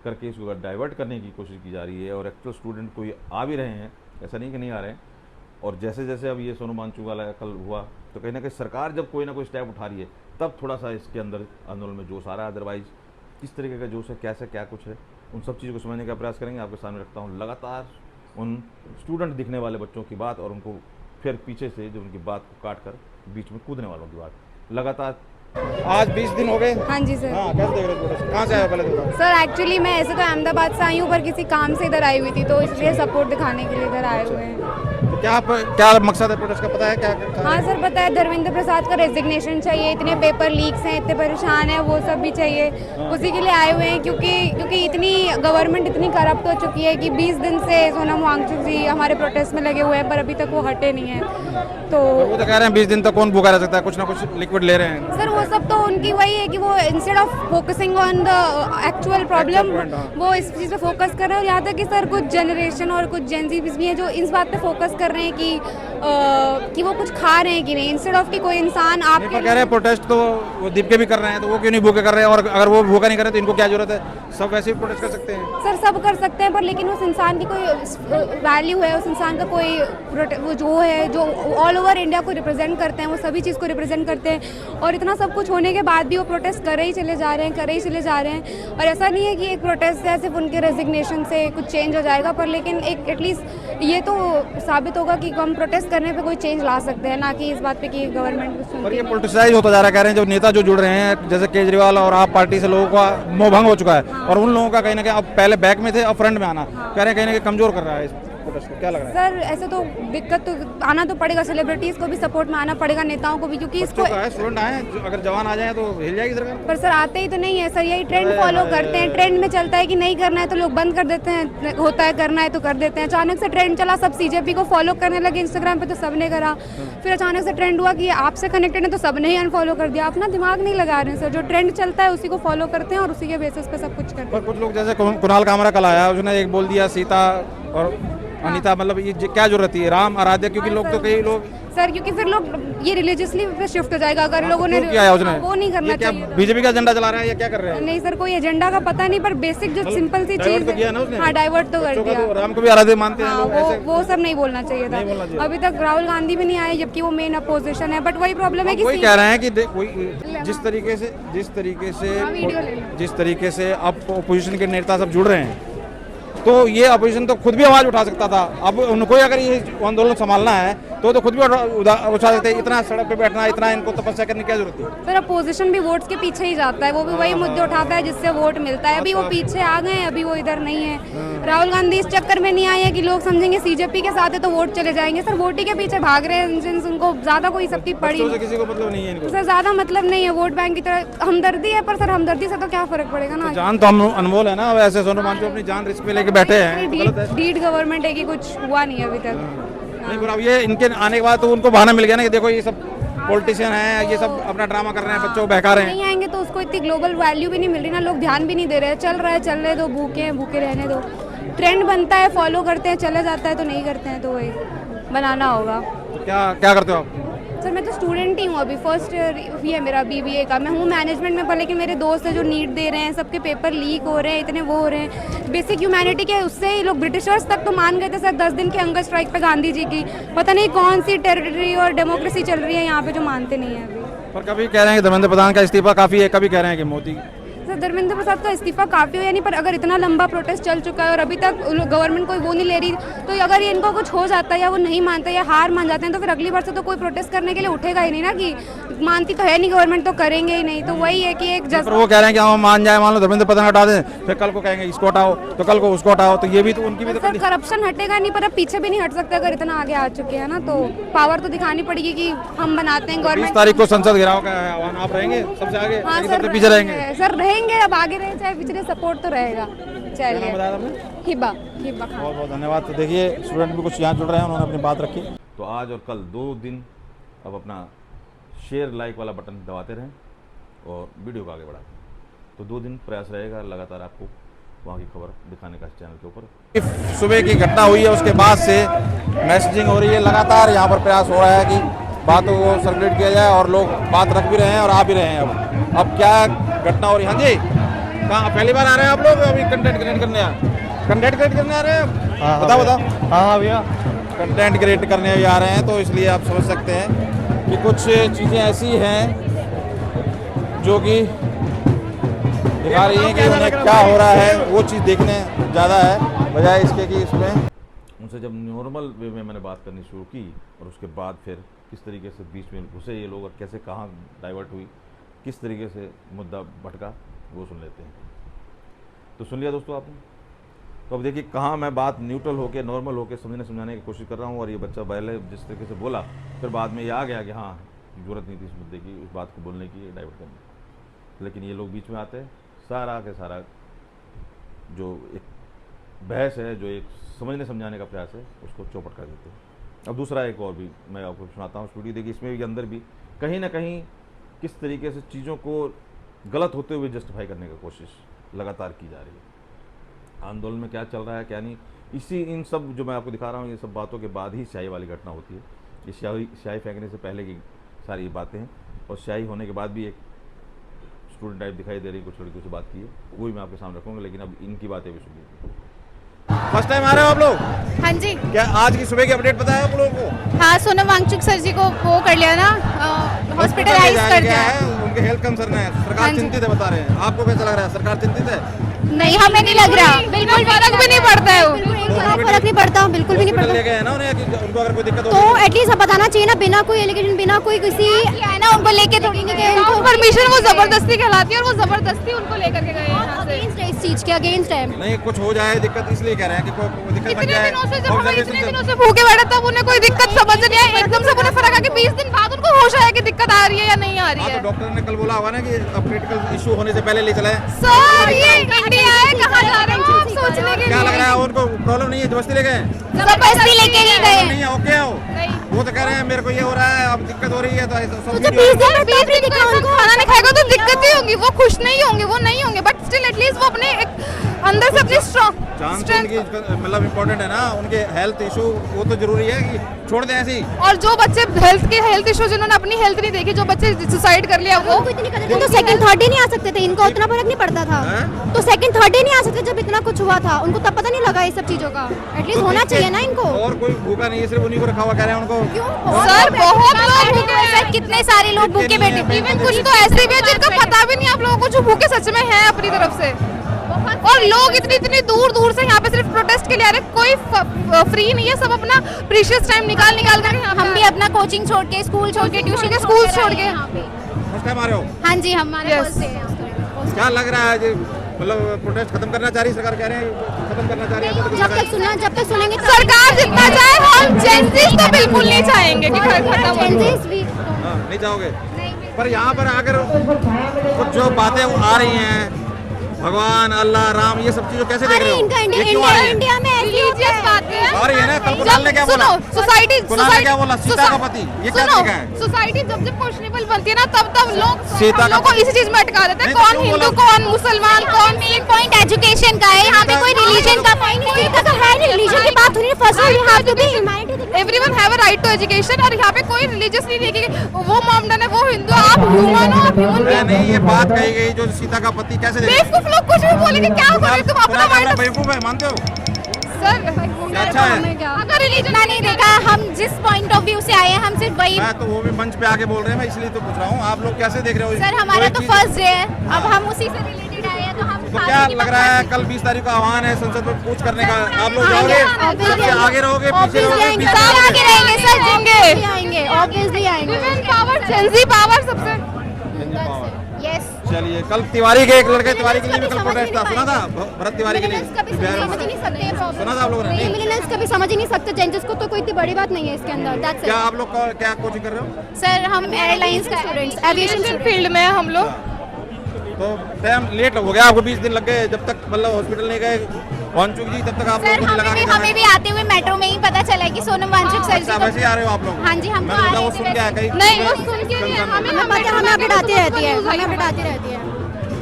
करके इसको डाइवर्ट करने की कोशिश की जा रही है और एक्चुअल स्टूडेंट कोई आ भी रहे हैं, ऐसा नहीं कि नहीं आ रहे हैं। और जैसे जैसे अब ये सोनू मांचू वाला कल हुआ तो कहीं ना कहीं सरकार जब कोई ना कोई स्टेप उठा रही है तब थोड़ा सा इसके अंदर आंदोलन में जोश आ रहा है। अदरवाइज किस तरीके का जोश है, कैसे क्या कुछ है, उन सब चीज़ों को समझने का प्रयास करेंगे। आपके सामने रखता हूँ लगातार उन स्टूडेंट दिखने वाले बच्चों की बात और उनको फिर पीछे से जो उनकी बात को काट कर बीच में कूदने वालों की बात। लगातार आज 20 दिन हो गए। हाँ जी सर। हाँ, कैसे देख रहे हो? कहाँ से आए हो पहले तो? सर एक्चुअली मैं ऐसे तो अहमदाबाद से आई हूँ, पर किसी काम से इधर आई हुई थी, तो इसलिए सपोर्ट दिखाने के लिए इधर आए हुए हैं। तो क्या मकसद है प्रोटेस्ट का, पता है क्या? हाँ सर पता है, धर्मेंद्र प्रसाद का रेजिग्नेशन चाहिए, इतने पेपर लीक्स हैं, इतने परेशान हैं, वो सब भी चाहिए, उसी के लिए आए हुए हैं। क्योंकि इतनी गवर्नमेंट इतनी करप्ट हो चुकी है कि 20 दिन से सोनम वांगचुक जी हमारे प्रोटेस्ट में लगे हुए हैं, पर अभी तक वो हटे नहीं है। तो वो तो कह रहे हैं 20 दिन तक कौन भूखा रह सकता है, कुछ ना कुछ लिक्विड ले रहे हैं। सर वो सब तो उनकी वही है कि वो instead of focusing on the actual problem वो इस चीज़ पे फोकस कर रहे हैं। और यहाँ तक कि सर कुछ जनरेशन और कुछ जेनजी भी हैं जो इस बात पे फोकस कर रहे हैं कि वो कुछ खा रहे हैं कि नहीं, इंस्टेड ऑफ कि कोई इंसान आपके कह रहे हैं प्रोटेस्ट तो वो दीप के भी कर रहे हैं, तो वो क्यों नहीं भूखे कर रहे हैं? और अगर वो भूखा नहीं कर रहे तो इनको क्या जरूरत है? सब वैसे भी प्रोटेस्ट कर सकते हैं। सर सब कर सकते हैं, पर लेकिन उस इंसान की कोई वैल्यू है, उस इंसान का कोई वो जो है जो ऑल ओवर इंडिया को रिप्रेजेंट करते हैं, वो सभी चीज़ को रिप्रेजेंट करते हैं। और इतना सब कुछ होने के बाद भी वो प्रोटेस्ट कर ही चले जा रहे हैं। और ऐसा नहीं है कि एक प्रोटेस्ट है सिर्फ उनके रेजिग्नेशन से कुछ चेंज हो जाएगा, पर लेकिन एक एटलीस्ट ये तो साबित होगा कि हम प्रोटेस्ट करने पे कोई चेंज ला सकते हैं, ना कि इस बात पे कि गवर्नमेंट कुछ सुनती ये नहीं। पोलिटिसाइज होता जा रहा है। कह रहे हैं जो नेता जो जुड़ रहे हैं जैसे केजरीवाल और आप पार्टी से लोगों का मोहभंग हो चुका है। हाँ। और उन लोगों का कहीं ना कहीं अब पहले बैक में थे अब फ्रंट में आना, कह रहे हैं कहीं ना कहीं कमजोर कर रहा है इस प्रोटेस्ट को। क्या लग रहा है? सर ऐसे तो दिक्कत तो आना तो पड़ेगा, सेलिब्रिटीज को भी सपोर्ट में आना पड़ेगा, नेताओं को भी, क्योंकि इसको स्टूडेंट आए अगर जवान आ जाए तो हिल जाएगी सरकार। पर सर आते ही तो नहीं है सर, यही ट्रेंड फॉलो करते हैं। ट्रेंड में चलता है कि नहीं करना है तो लोग बंद कर देते हैं, होता है करना है तो कर देते हैं। अचानक से ट्रेंड चला, सब सीजेपी को फॉलो करने लगे इंस्टाग्राम पे, तो सबने करा। फिर अचानक से ट्रेंड हुआ कि आपसे कनेक्टेड है तो सबने ही अनफॉलो कर दिया। अपना दिमाग नहीं लगा रहे हैं सर, जो ट्रेंड चलता है उसी को फॉलो करते हैं और उसी के बेसिस पे सब कुछ करते हैं। कुछ लोग जैसे कुणाल कामरा कल आया, उसने एक बोल दिया सीता और अनीता, मतलब ये क्या जरूरत है राम आराध्य? क्योंकि लोग तो कई लोग सर क्योंकि फिर लोग ये रिलीजियसली पे शिफ्ट हो जाएगा अगर लोगों ने किया है उसने। वो नहीं करना चाहिए। बीजेपी का एजेंडा चला रहा है या क्या कर रहे हैं? नहीं सर कोई एजेंडा का पता नहीं, पर बेसिक जो सिंपल सी चीज है, हाँ डाइवर्ट तो कर दिया। राम को भी आराध्य मानते हैं लोग, वो सब नहीं बोलना चाहिए था। अभी तक राहुल गांधी भी नहीं आए, जबकि वो मेन अपोजिशन है। बट वही प्रॉब्लम है कि वही कह रहे हैं कि जिस तरीके से अब अपोजिशन के नेता सब जुड़ रहे हैं तो ये अपोजिशन तो खुद भी आवाज उठा सकता था। अब उनको अगर ये आंदोलन संभालना है तो खुद भी उठा सकते हैं। इतना सड़क पे बैठना, इतना इनको तपस्या करने की क्या जरूरत है? फिर अपोजिशन भी वोट्स के पीछे ही जाता है, वो भी वही मुद्दे उठाता है जिससे वोट मिलता है। अभी वो पीछे आ गए हैं, अभी वो इधर नहीं है। राहुल गांधी इस चक्कर में नहीं आए हैं कि लोग समझेंगे सीजेपी के साथ है तो वोट चले जाएंगे। सर वोट ही के पीछे भाग रहे हैं, उनको ज्यादा कोई सबकी पड़ी किसी को मतलब नहीं है। सर ज्यादा मतलब नहीं है, वोट बैंक की तरह हमदर्दी है, पर सर हमदर्दी से तो क्या फर्क पड़ेगा ना। जान तो हम अनमोल है ना, वैसे सोनू मांझी अपनी जान रिस्क में लेके बैठे हैं तो गलत है। डीड गवर्नमेंट है कि कुछ हुआ नहीं है अभी तक। नहीं पर अब ये इनके आने के बाद तो उनको बहाना मिल गया ना कि देखो ये सब पॉलिटिशियन हैं, ये सब अपना ड्रामा कर रहे हैं, बच्चों को बहका रहे हैं। नहीं आएंगे तो उसको इतनी ग्लोबल वैल्यू भी नहीं मिल रही ना, लोग ध्यान भी नहीं दे रहे हैं। चल रहा है, चलने दो, भूखे हैं भूखे रहने दो। ट्रेंड बनता है, फॉलो करते हैं, चला जाता है तो नहीं करते हैं, तो वही बनाना होगा। तो क्या करते हो आप? सर मैं तो स्टूडेंट ही हूँ, अभी फर्स्ट ईयर ही है मेरा BBA का। मैं हूँ मैनेजमेंट में, पर लेकिन मेरे दोस्त हैं जो नीट दे रहे हैं, सबके पेपर लीक हो रहे हैं, इतने वो हो रहे हैं। बेसिक ह्यूमैनिटी के उससे ही लोग ब्रिटिशर्स तक तो मान गए थे सर, 10 दिन के हंगर स्ट्राइक पे गांधी जी की। पता नहीं कौन सी टेरिटरी और डेमोक्रेसी चल रही है यहाँ पे जो मानते नहीं है अभी। पर कभी कह रहे हैं कि धर्मेंद्र प्रधान का इस्तीफा काफ़ी है, कभी कह रहे हैं कि मोदी। सर धर्मेंद्र प्रसाद का इस्तीफा काफ़ी हो या नहीं, पर अगर इतना लंबा प्रोटेस्ट चल चुका है और अभी तक गवर्नमेंट कोई वो नहीं ले रही, तो अगर ये इनको कुछ हो जाता है या वो नहीं मानते या हार मान जाते हैं तो फिर अगली बार से तो कोई प्रोटेस्ट करने के लिए उठेगा ही नहीं ना, कि मानती तो है नहीं गवर्नमेंट तो करेंगे ही नहीं। तो वही है कि एक पर वो कह रहे हैं कि हम मान जाए, मान लो धर्मेंद्र प्रधान हटा दें, फिर कल को कहेंगे इसको हटाओ, तो कल को उसको हटाओ, तो ये भी तो उनकी भी तो सर करप्शन हटेगा नहीं, पर अब पीछे भी नहीं हट सकते अगर इतना आगे आ चुके हैं ना, तो पावर तो दिखानी पड़ेगी कि हम बनाते हैं। 20 तारीख को संसद घेराव का आह्वान, आप रहेंगे सबसे आगे? हाँ सबसे पीछे रहेंगे? सर रहेंगे, अब आगे रहे चाहे पिछले, सपोर्ट तो रहेगा। चलिए हिबा खान, बहुत बहुत धन्यवाद। तो देखिए स्टूडेंट भी कुछ यहाँ जुड़ रहे हैं, उन्होंने अपनी बात रखी। तो आज और कल 2 दिन अब अपना शेयर लाइक वाला बटन दबाते रहें और वीडियो को आगे बढ़ाएं। तो 2 दिन प्रयास रहेगा लगातार आपको वहाँ की खबर दिखाने का इस चैनल के ऊपर। सुबह की घटना हुई है उसके बाद से मैसेजिंग हो रही है, लगातार यहाँ पर प्रयास हो रहा है कि बातों को सर्कुलेट किया जाए और लोग बात रख भी रहे हैं और आ भी रहे हैं। अब क्या घटना हो रही है? हाँ जी, कहाँ पहली बार आ रहे हैं आप लोग? अभी कंटेंट क्रिएट करने आ रहे हैं? बताओ। हाँ भैया, कंटेंट क्रिएट करने आ रहे हैं, तो इसलिए आप समझ सकते हैं कि कुछ चीज़ें ऐसी हैं जो कि दिखा रही हैं कि उन्हें क्या हो रहा है, वो चीज़ देखने ज़्यादा है बजाय इसके कि इसमें। उनसे जब नॉर्मल वे में मैंने बात करनी शुरू की और उसके बाद फिर किस तरीके से बीच में घुसे ये लोग और कैसे कहाँ डाइवर्ट हुई, किस तरीके से मुद्दा भटका, वो सुन लेते हैं। तो सुन लिया दोस्तों आपने? तो अब देखिए कहाँ मैं बात न्यूट्रल होकर नॉर्मल होकर समझाने की कोशिश कर रहा हूँ और ये बच्चा पहले जिस तरीके से बोला, फिर बाद में ये आ गया कि हाँ जरूरत नहीं थी इस मुद्दे की, उस बात को बोलने की, डाइवर्ट करने की। लेकिन ये लोग बीच में आते हैं, सारा के सारा जो एक बहस है, जो एक समझने समझाने का प्रयास है, उसको चौपट कर देते हैं। अब दूसरा एक और भी मैं आपको सुनाता हूँ वीडियो। देखिए इसमें भी अंदर भी कहीं ना कहीं किस तरीके से चीज़ों को गलत होते हुए जस्टिफाई करने की कोशिश लगातार की जा रही है। आंदोलन में क्या चल रहा है क्या नहीं, इन सब जो मैं आपको दिखा रहा हूँ, ये सब बातों के बाद ही स्याही वाली घटना होती है। ये स्याही फेंकने से पहले की सारी बातें हैं और स्याही होने के बाद भी एक स्टूडेंट टाइप दिखाई दे रही है, कुछ लड़कियों से बात की है, वो भी मैं आपके सामने रखूँगा। लेकिन अब इनकी बातें भी सुनिए। फर्स्ट टाइम आ रहे हो आप लोग? हाँ जी। क्या आज की सुबह की अपडेट पता है आप लोगों को? हाँ, सोनम वांगचुक सर जी को वो कर लिया ना, हॉस्पिटलाइज कर दिया है। उनके हेल्थ कंसर्न है, सरकार चिंतित है बता रहे हैं। आपको कैसा लग रहा है, सरकार चिंतित है? नहीं, हमें नहीं लग रहा, बिल्कुल फर्क भी नहीं पड़ता है, फर्क नहीं पड़ता, बिल्कुल भी नहीं पड़ता। ले गए हैं ना उन्हें, उनको अगर कोई दिक्कत हो तो एटलीस्ट बताना चाहिए ना, बिना कोई एलिगेशन, बिना कोई किसी है ना, उनको लेके थोड़ी नहीं गए। परमिशन वो जबरदस्ती कहलाती है और वो जबरदस्ती उनको लेकर के गए हैं। इस चीज के अगेंस्ट है। नहीं, कुछ हो जाए दिक्कत इसलिए कह रहे हैं कि कोई दिक्कत बन जाए। इतने दिनों से भूखे बैठे तब उन्हें कोई दिक्कत समझ नहीं आई, एकदम से उन्हें फर्क आ कि 20 दिन बाद उनको होश आया कि दिक्कत आ रही है या नहीं आ रही है। तो डॉक्टर ने कल बोला होगा ना कि अब क्रिटिकल इशू होने से पहले ले चले। सर ये इंडिया है, कहाँ जा रहे हो आप सोचने के क्या लग रहा है उनको? प्रॉब्लम नहीं है, जबरदस्ती ले गए? जबरदस्ती लेके नहीं गए। नहीं है, ओके हो? वो तो कह रहे हैं मेरे को ये हो रहा है, अब दिक्कत हो रही है, तो 20 दिन खाना नहीं खाएगा तो दिक्कत ही होगी, वो खुश नहीं होंगे, वो नहीं होंगे, बट स्टिल एटलीस्ट वो अपने अंदर से अपनी स्ट्रॉन्ग मतलब इम्पोर्टेंट है ना, उनके हेल्थ इशू, वो तो जरूरी है कि छोड़ दें ऐसे ही। और जो बच्चे हेल्थ इशू जिन्होंने अपनी हेल्थ नहीं देखी, जो बच्चे सुसाइड कर लिया, वो तो सेकंड थर्ड ही नहीं आ सकते थे, इनको उतना फर्क नहीं पड़ता था। तो सेकंड थर्ड ही नहीं आ सकते जब इतना कुछ हुआ था, उनको तब पता नहीं लगा ये सब चीजों का। एटलीस्ट होना चाहिए ना इनको। और कोई भूखा नहीं है, सिर्फ उन्हीं को रखा हुआ कह रहे हैं उनको। सर बहुत लोग भूखे हैं, कितने सारे लोग भूखे बैठे, इवन कुछ तो ऐसे भी है जिनका पता भी नहीं आप लोगों को, जो भूखे सच में है अपनी तरफ से। और लोग इतनी दूर से यहाँ पे सिर्फ प्रोटेस्ट के लिए आ रहे, कोई फ्री नहीं है, सब अपना प्रीशियस टाइम निकाल कर। हम भी अपना कोचिंग छोड़ के, स्कूल छोड़ के, ट्यूशन के स्कूल छोड़ के फर्स्ट टाइम आ रहे हो? हाँ जी, हमारे क्या लग रहा है, मतलब प्रोटेस्ट खत्म करना चाह रही सरकार? कह रहे हैं खत्म करना चाह रही है। जब तक सुनेंगे सरकार जितना चाहे, हम जेनजीस तो बिल्कुल नहीं चाहेंगे कि खत्म। नहीं चाहोगे? पर यहाँ पर आकर कुछ जो बातें आ रही हैं, भगवान, अल्लाह, राम, ये सब चीजें कैसे देख रहे हो? इनका ये क्यों आ रही है? इंडिया में ऐसी रिलीजियस बातें हैं। और ये ना कल कुणाल ने क्या बोला? सोसाइटी कुणाल ने क्या बोला? सीता का पति, ये क्या सुनो, देखा है? सोसाइटी जब जब क्वेश्चनेबल बनती है ना तब लोग सीता हम लोग का को इसी चीज में अटका देते हैं। नहीं तो कौन क्यों हिंदू, बोला? कौन मुसलमान, कौन मेन पॉइंट एजुकेशन का है। यहाँ पे कोई रिलीजन का पॉइंट नहीं है। रिलीजन की बात हो रही है। First of all you have to be everyone have a right to education. और यहाँ पे कोई रिलीजियस नहीं है कि वो मोमडन है, वो हिंदू है, आप ह्यूमन हो, आप ह्यूमन नहीं, ये बात कही गई जो सीता का पति कैसे देख बेवकूफ लोग कुछ भी बोलेंगे, क्या करें तुम अपना माइंड। बेवकूफ है, मानते हो? सर अच्छा है। अगर रिलीजन इतना नहीं देखा। हम जिस पॉइंट ऑफ व्यू से आए हैं हम सिर्फ वही। मैं तो वो भी मंच पे आके बोल रहे हैं, मैं इसलिए तो पूछ रहा हूँ, आप लोग कैसे देख रहे हो? सर हमारा तो कोई चीज़- फर्स्ट डे है। अब हम उसी से रिलेटेड आए हैं तो हम तो क्या लग रहा है कल 20 तारीख का आह्वान है संसद में पूछ करने का? आप लोग जाओगे? सबसे आगे रहोगे, पीछे रहोगे, बीच में सर रहोगे? आगे रहेंगे सर, जिंगे आएंगे, ऑब्वियसली आएंगे। वुमेन पावर, जेंजी पावर सबसे। यस। चलिए, कल तिवारी के एक लड़के तिवारी के लिए भी कल प्रोटेस्ट था, सुना था? भरत तिवारी के लिए कभी समझ ही नहीं सकते प्रॉब्लम। सुना था आप लोगों ने? नहीं। मिलेनियल्स कभी समझ ही नहीं सकते। जेंटस को तो कोई इतनी बड़ी बात नहीं है इसके अंदर। दैट्स क्या इट। आप लोग क्या कोचिंग कर रहे हो? सर हम एयरलाइंस के स्टूडेंट्स, एविएशन फील्ड में हम लोग। तो टाइम लेट हो गया आपको, 20 दिन लग गए जब तक मतलब हॉस्पिटल नहीं गए वांचुक जी, तब तक आप सर लोग लगा के हमें भी आते हुए मेट्रो में ही पता चला कि सोनम वांचुक सर जी अच्छा, वैसे ही आ रहे हो आप लोग? हाँ जी, हम मैं तो आ बोला वो रहे सुन के आया कहीं? नहीं, वो सुन के नहीं, हमें हमें अपडेट आती रहती है, हमें अपडेट आती रहती है।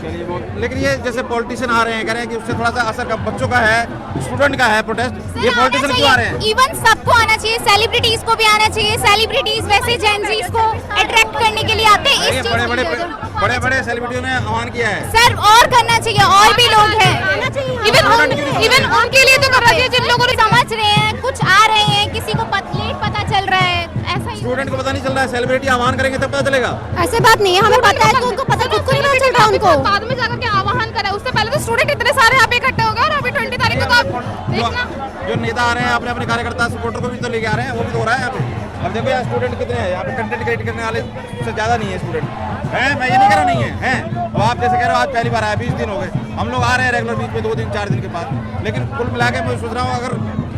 चलिए, लेकिन ये जैसे पॉलिटिशियन आ रहे हैं, कह रहे हैं कि उससे थोड़ा सा असर का बच्चों का है, स्टूडेंट का है प्रोटेस्ट, ये पॉलिटिशियन क्यों आ रहे हैं? इवन सबको आना चाहिए, सेलिब्रिटीज को भी आना चाहिए। सेलिब्रिटीज वैसे जेंजीज को अट्रैक्ट करने के लिए आते हैं। इस चीज बड़े बड़े सेलिब्रिटियों ने आह्वान किया है। सर और करना चाहिए, और भी लोग हैं। इवन उनके लिए तो करना चाहिए जिन लोगों ने समझ रहे हैं, कुछ आ रहे हैं, किसी को लेट पता चल रहा है, ऐसा ही। स्टूडेंट को पता नहीं चल रहा है, सेलिब्रिटी आह्वान करेंगे तब पता चलेगा। ऐसे बात नहीं है, हमें पता है तो उनको पता, खुद को नहीं पता चल रहा उनको। बाद में जाकर के आह्वान करें, उससे पहले तो स्टूडेंट इतने सारे यहाँ पे इकट्ठे हो गए। और अभी 20 तारीख को आप देखना, जो नेता आ रहे हैं अपने अपने कार्यकर्ता सपोर्टर को भी तो लेके आ रहे हैं, वो भी तो हो रहा है यहाँ पे। अब देखो यार स्टूडेंट कितने हैं यहाँ पे, कंटेंट क्रिएट करने वाले से ज़्यादा नहीं है स्टूडेंट हैं। मैं ये नहीं कह रहा नहीं है, हैं। अब आप जैसे कह रहे हो आज पहली बार आया, 20 दिन हो गए, हम लोग आ रहे हैं रेगुलर, बीच में 2 दिन 4 दिन के बाद। लेकिन कुल मिला के मैं सोच रहा हूँ अगर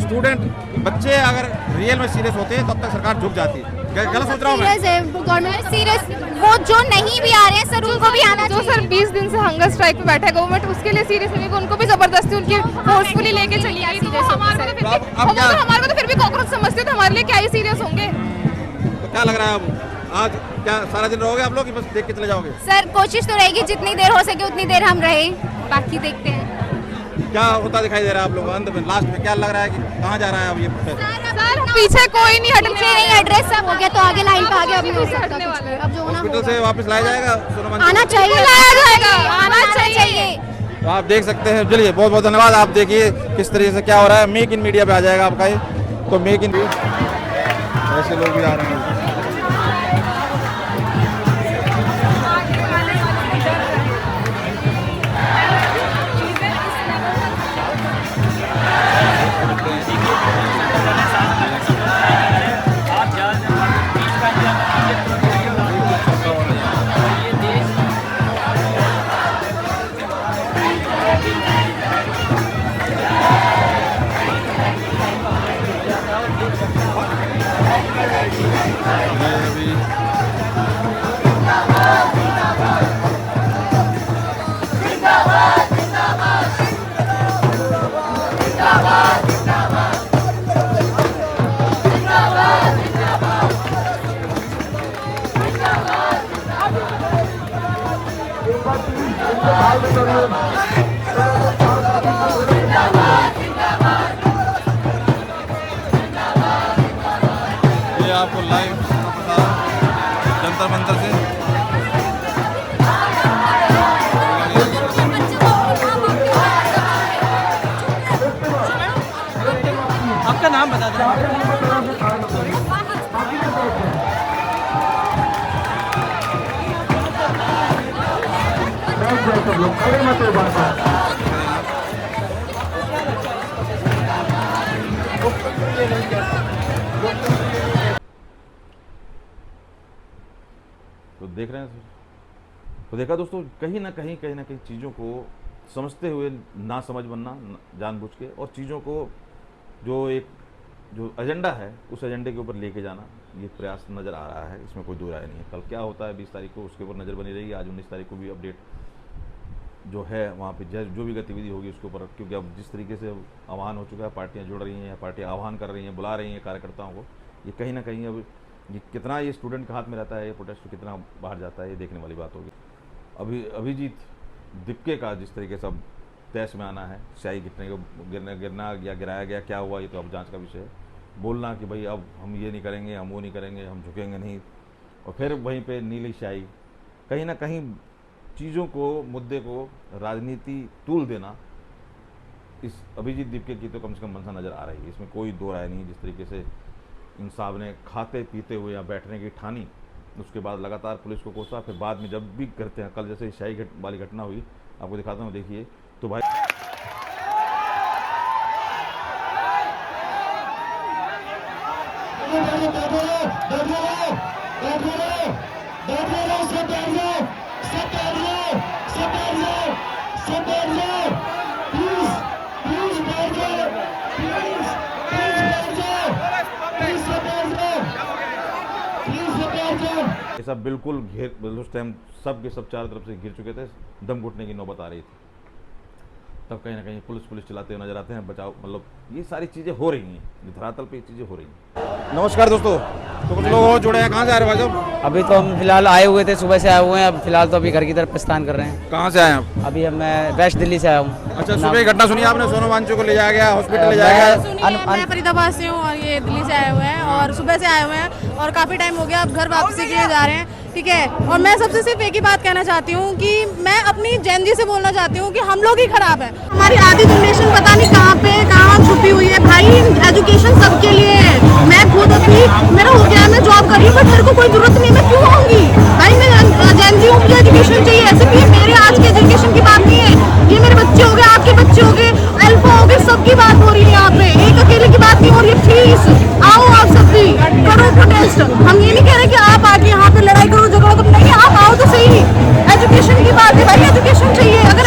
स्टूडेंट बच्चे अगर रियल में सीरियस होते हैं तब तक सरकार झुक जाती है। गलत सोच रहा हूँ मैं? सीरियस है गवर्नमेंट, सीरियस। वो जो नहीं भी आ रहे हैं सर उनको भी आना जो चाहिए। सर 20 दिन से हंगर स्ट्राइक पे बैठा है गवर्नमेंट, उसके लिए सीरियस नहीं, उनको भी जबरदस्ती उनकी फोर्सफुली लेके चली आई। हमारे को तो फिर भी कॉकरोच समझते थे, हमारे लिए क्या ही सीरियस होंगे। तो क्या लग रहा है अब आज क्या सारा दिन रहोगे आप लोग कि बस देख के चले जाओगे? सर कोशिश तो रहेगी जितनी देर हो सके उतनी देर हम रहे, बाकी देखते हैं। क्या होता दिखाई दे रहा है आप लोग अंत में, लास्ट में क्या लग रहा है कि कहाँ जा रहा है अब ये प्रोटेस्ट? सर पीछे कोई नहीं हटने, नहीं एड्रेस सब हो गया तो आगे लाइन पे आगे अब नहीं हो सकता कुछ भी। अब जो होना हॉस्पिटल से वापस लाया जाएगा सोनम वांचुक? आना चाहिए, लाया जाएगा, आना चाहिए। तो आप देख सकते हैं। चलिए, बहुत बहुत धन्यवाद। आप देखिए किस तरीके से क्या हो रहा है। मेक इन मीडिया पे आ जाएगा आपका ये, तो मेक इन ऐसे लोग भी आ रहे हैं। ये आपको लाइव जंतर मंतर से आपका नाम बता दें। तो देख रहे हैं सर, तो देखा दोस्तों, कहीं ना कहीं चीज़ों को समझते हुए ना समझ बनना जानबूझ के, और चीज़ों को जो एजेंडा है उस एजेंडे के ऊपर लेके जाना, ये प्रयास नज़र आ रहा है। इसमें कोई दो राय नहीं है। कल क्या होता है 20 तारीख को, उसके ऊपर नज़र बनी रहेगी। आज 19 तारीख को भी अपडेट जो है वहाँ पे जो भी गतिविधि होगी उसके ऊपर, क्योंकि अब जिस तरीके से आह्वान हो चुका है, पार्टियाँ जुड़ रही हैं, पार्टियाँ आह्वान कर रही हैं, बुला रही हैं कार्यकर्ताओं को, ये कहीं ना कहीं अब ये कितना ये स्टूडेंट के हाथ में रहता है, ये प्रोटेस्ट कितना बाहर जाता है, ये देखने वाली बात होगी। अभिजीत दीपके का जिस तरीके से अब तैश में आना है, स्याही गिरना या गिराया गया, क्या हुआ ये तो अब जांच का विषय है। बोलना कि भाई अब हम ये नहीं करेंगे, हम वो नहीं करेंगे, हम झुकेंगे नहीं, और फिर वहीं पे नीली स्याही, कहीं ना कहीं चीज़ों को, मुद्दे को राजनीति तूल देना, इस अभिजीत दीपके की तो कम से कम मंशा नज़र आ रही है, इसमें कोई दो राय नहीं। जिस तरीके से इन साहब ने खाते पीते हुए यहाँ बैठने की ठानी, उसके बाद लगातार पुलिस को कोसा, फिर बाद में जब भी करते हैं, कल जैसे स्याही वाली घटना हुई, आपको दिखाता हूँ, देखिए तो भाई ये सब बिल्कुल उस टाइम सब के सब चारों तरफ से घिर चुके थे, दम घुटने की नौबत आ रही थी। तब कहीं ना कहीं पुलिस चलाते हुए नजर आते हैं, बचाव, मतलब ये सारी चीज़ें हो रही हैं, धरातल पे ये चीज़ें हो रही हैं। नमस्कार दोस्तों, तो कुछ लोग और जुड़े हैं, कहाँ से आ रहे हो भाई? अभी तो हम फिलहाल आए हुए थे, सुबह से आए हुए हैं, अब फिलहाल तो अभी घर की तरफ प्रस्थान कर रहे हैं। कहाँ से आए हैं आप? अभी मैं वेस्ट दिल्ली से आया हूँ। अच्छा, सुबह घटना सुनी आपने, सोनू वांचू को ले जाया गया, हॉस्पिटल ले जाया गया? मैं फरीदाबाद से हूँ और ये दिल्ली से आए हुए हैं और सुबह से आए हुए हैं और काफ़ी टाइम हो गया, अब घर वापसी के लिए जा रहे हैं, ठीक है। और मैं सबसे सिर्फ एक ही बात कहना चाहती हूँ कि मैं अपनी जैन जी से बोलना चाहती हूँ कि हम लोग ही खराब है, हमारी आधी जनरेशन पता नहीं कहाँ छुपी हुई है। भाई एजुकेशन सबके लिए है, मैं खुद अभी मेरा हो गया है, मैं जॉब कर रही हूँ, बट मेरे को कोई जरूरत नहीं, मैं क्यों आऊँगी भाई? मैं जैन जी हूँ, मुझे एजुकेशन चाहिए। ऐसे भी मेरे आज के एजुकेशन की बात नहीं है, ये मेरे बच्चे हो गए, आपके बच्चे हो गए, अल्फा हो गए, सबकी बात हो रही है यहाँ पे, एक अकेले की बात नहीं हो रही है। प्लीज आओ, आप सब भी करो प्रोटेस्ट। हम ये नहीं कह रहे कि आप आके यहाँ पे लड़ाई करो, झगड़ा करो, नहीं, आप आओ तो सही। एजुकेशन की बात है भाई, एजुकेशन चाहिए। अगर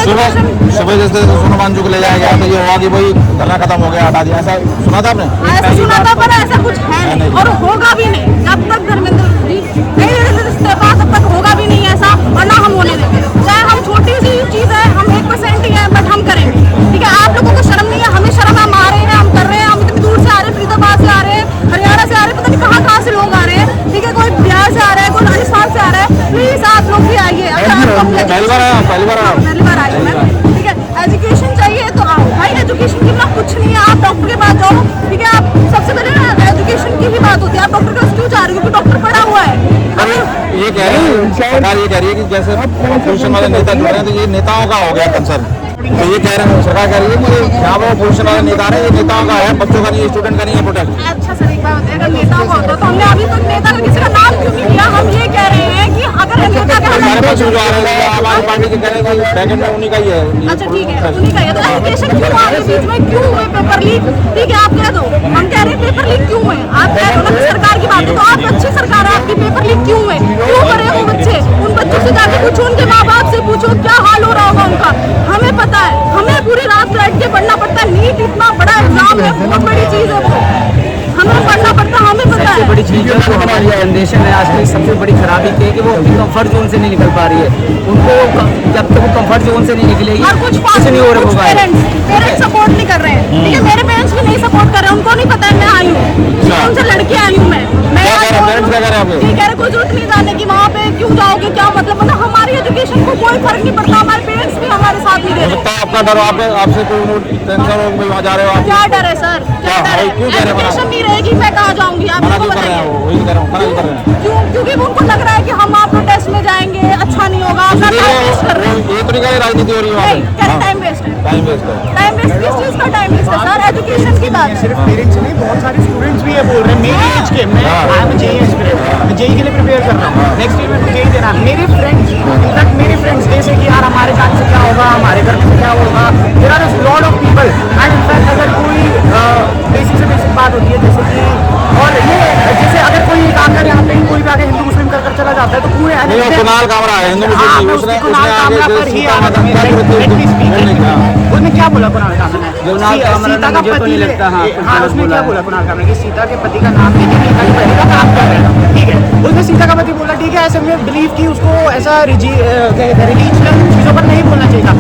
सुबह जैसे सोनू वांचू को ले जाया गया तो ये हुआ कि भाई धरना खत्म हो गया, हटा दिया, ऐसा सुना था आपने? ऐसा सुना था, पर ऐसा कुछ है नहीं और होगा भी नहीं जब तक धर्मेंद्र जी नहीं इस्तीफा, तब तक होगा भी नहीं ऐसा, और ना हम होने देंगे। चाहे हम छोटी सी चीज है, हम 1% ही है, बट हम करेंगे, ठीक है। आप लोगों को शर्म नहीं है, हमें शर्म, हम आ रहे हैं, हम कर रहे हैं, हम इतनी दूर से आ रहे हैं, फरीदाबाद से आ रहे हैं, हरियाणा से आ रहे हैं, पता नहीं कहाँ से लोग आ रहे हैं, ठीक है। कोई बिहार से आ रहा है, कोई राजस्थान से आ रहा है, प्लीज आप लोग भी आइए। पहली बार आई मैं, ठीक है। एजुकेशन चाहिए तो आओ भाई, एजुकेशन के बिना कुछ नहीं है। आप डॉक्टर के पास जाओ, ठीक है, आप सबसे पहले एजुकेशन की ही बात होती है, आप डॉक्टर के पास क्यों जा रहे हो? क्योंकि डॉक्टर पढ़ा हुआ है। ये कह रही है सरकार, ये कह रही है कि जैसे अपोजिशन वाले नेता जुड़ रहे हैं, तो ये नेताओं का हो गया कंसर्न, तो ये कह रहे हैं, सरकार कह रही है कि यहाँ पर अपोजिशन वाले नेता रहे, ये नेताओं का है, बच्चों का नहीं, स्टूडेंट का नहीं है प्रोटेस्ट। अच्छा सर, एक बात है, अगर नेताओं का होता तो हमने अभी तक नेता का किसी का नाम क्यों नहीं लिया? हम ये कह रहे हैं कि अगर नेता का हमारे पास जो आ रहे हैं हमारी पार्टी के कह रहे हैं बैकएंड में उन्हीं का ही है। अच्छा ठीक है, उन्हीं का है, तो एजुकेशन क्यों आ रही बीच में, क्यों हुए पेपर लीक? ठीक है, आप कह दो, हम कह रहे हैं पेपर लीक क्यों हुए? आप कह रहे हो सरकार की बात है, तो आप अच्छी सरकार है आपकी, पेपर लीक क्यों हुए? क्यों करे वो बच्चे? उन बच्चों से जाके पूछो, उनके माँ बाप से पूछो क्या हाल हो रहा होगा उनका। हमें पता है, हमें पूरी रात बैठ के पढ़ना पड़ता है, नीट इतना बड़ा एग्जाम है, बहुत बड़ी चीज है वो, हमें पढ़ना पड़ता है, हमें पता है। सबसे बड़ी चीज़ जो हमारी जनरेशन है आज की, सबसे बड़ी खराबी की है कि वो अपनी कंफर्ट जोन से नहीं निकल पा रही है। उनको जब तक वो कंफर्ट जोन से नहीं निकलेगी, और कुछ नहीं हो रहा है। पेरेंट्स सपोर्ट नहीं कर रहे हैं, ठीक है, मेरे पेरेंट्स भी नहीं सपोर्ट कर रहे हैं, उनको नहीं पता है मैं आई हूँ, उनसे लड़के आई हूँ मैं ठीक है, कोई जरूरत नहीं जाने की वहाँ पे क्यों जाओगे, क्या मतलब हमारी एजुकेशन को कोई फर्क नहीं पड़ता, हमारे पेरेंट्स भी हमारे साथ नहीं दे रहे। आपका डर, आपसे कोई टेंशन हो, वहाँ जा रहे हो आप? क्या डर है सर, क्या डर है? एजुकेशन नहीं रहेगी, मैं कहाँ जाऊँगी? आप लोगों को बताइए क्यों? क्योंकि उनको लग रहा है कि हम आप प्रोटेस्ट में जाएंगे, अच्छा नहीं होगा, अपना टाइम वेस्ट कर रहे हैं। ये तो नहीं राजनीति हो रही है, टाइम वेस्ट है, टाइम वेस्ट है, टाइम वेस्ट किस चीज़ का टाइम वेस्ट है सर? एजुकेशन की बात है। सिर्फ पेरेंट्स नहीं, बहुत सारे स्टूडेंट्स भी ये बोल रहे हैं मेरी एज के, मैं आई एम जेईई एस्पिरेंट, मैं जेईई के लिए प्रिपेयर कर रहा हूँ, नेक्स्ट ईयर में जेईई देना। मेरे फ्रेंड्स, इनफैक्ट मेरे फ्रेंड्स जैसे कि यार हमारे जान से क्या होगा, हमारे घर से क्या होगा, there are a lot of people, and in fact अगर कोई बेसिक से बेसिक बात होती है जैसे कि, और ये जैसे अगर कोई आकर यहाँ पे कोई भी आगे हिंदू मुस्लिम कर चला जाता है तो पूरे कुणाल कामरा है हिंदू मुस्लिम, कुणाल कामरा पर ही आना था। उसने क्या बोला कुणाल कामरा ने? सीता का पति, हाँ उसने क्या बोला कुणाल कामरा कि सीता के पति का नाम लेके नेता के पति का काम कर रहे हैं, ठीक है। उसने सीता का पति बोला, ठीक है, ऐसे में बिलीव की उसको ऐसा रिलीजियस चीजों पर नहीं बोलना चाहिए था।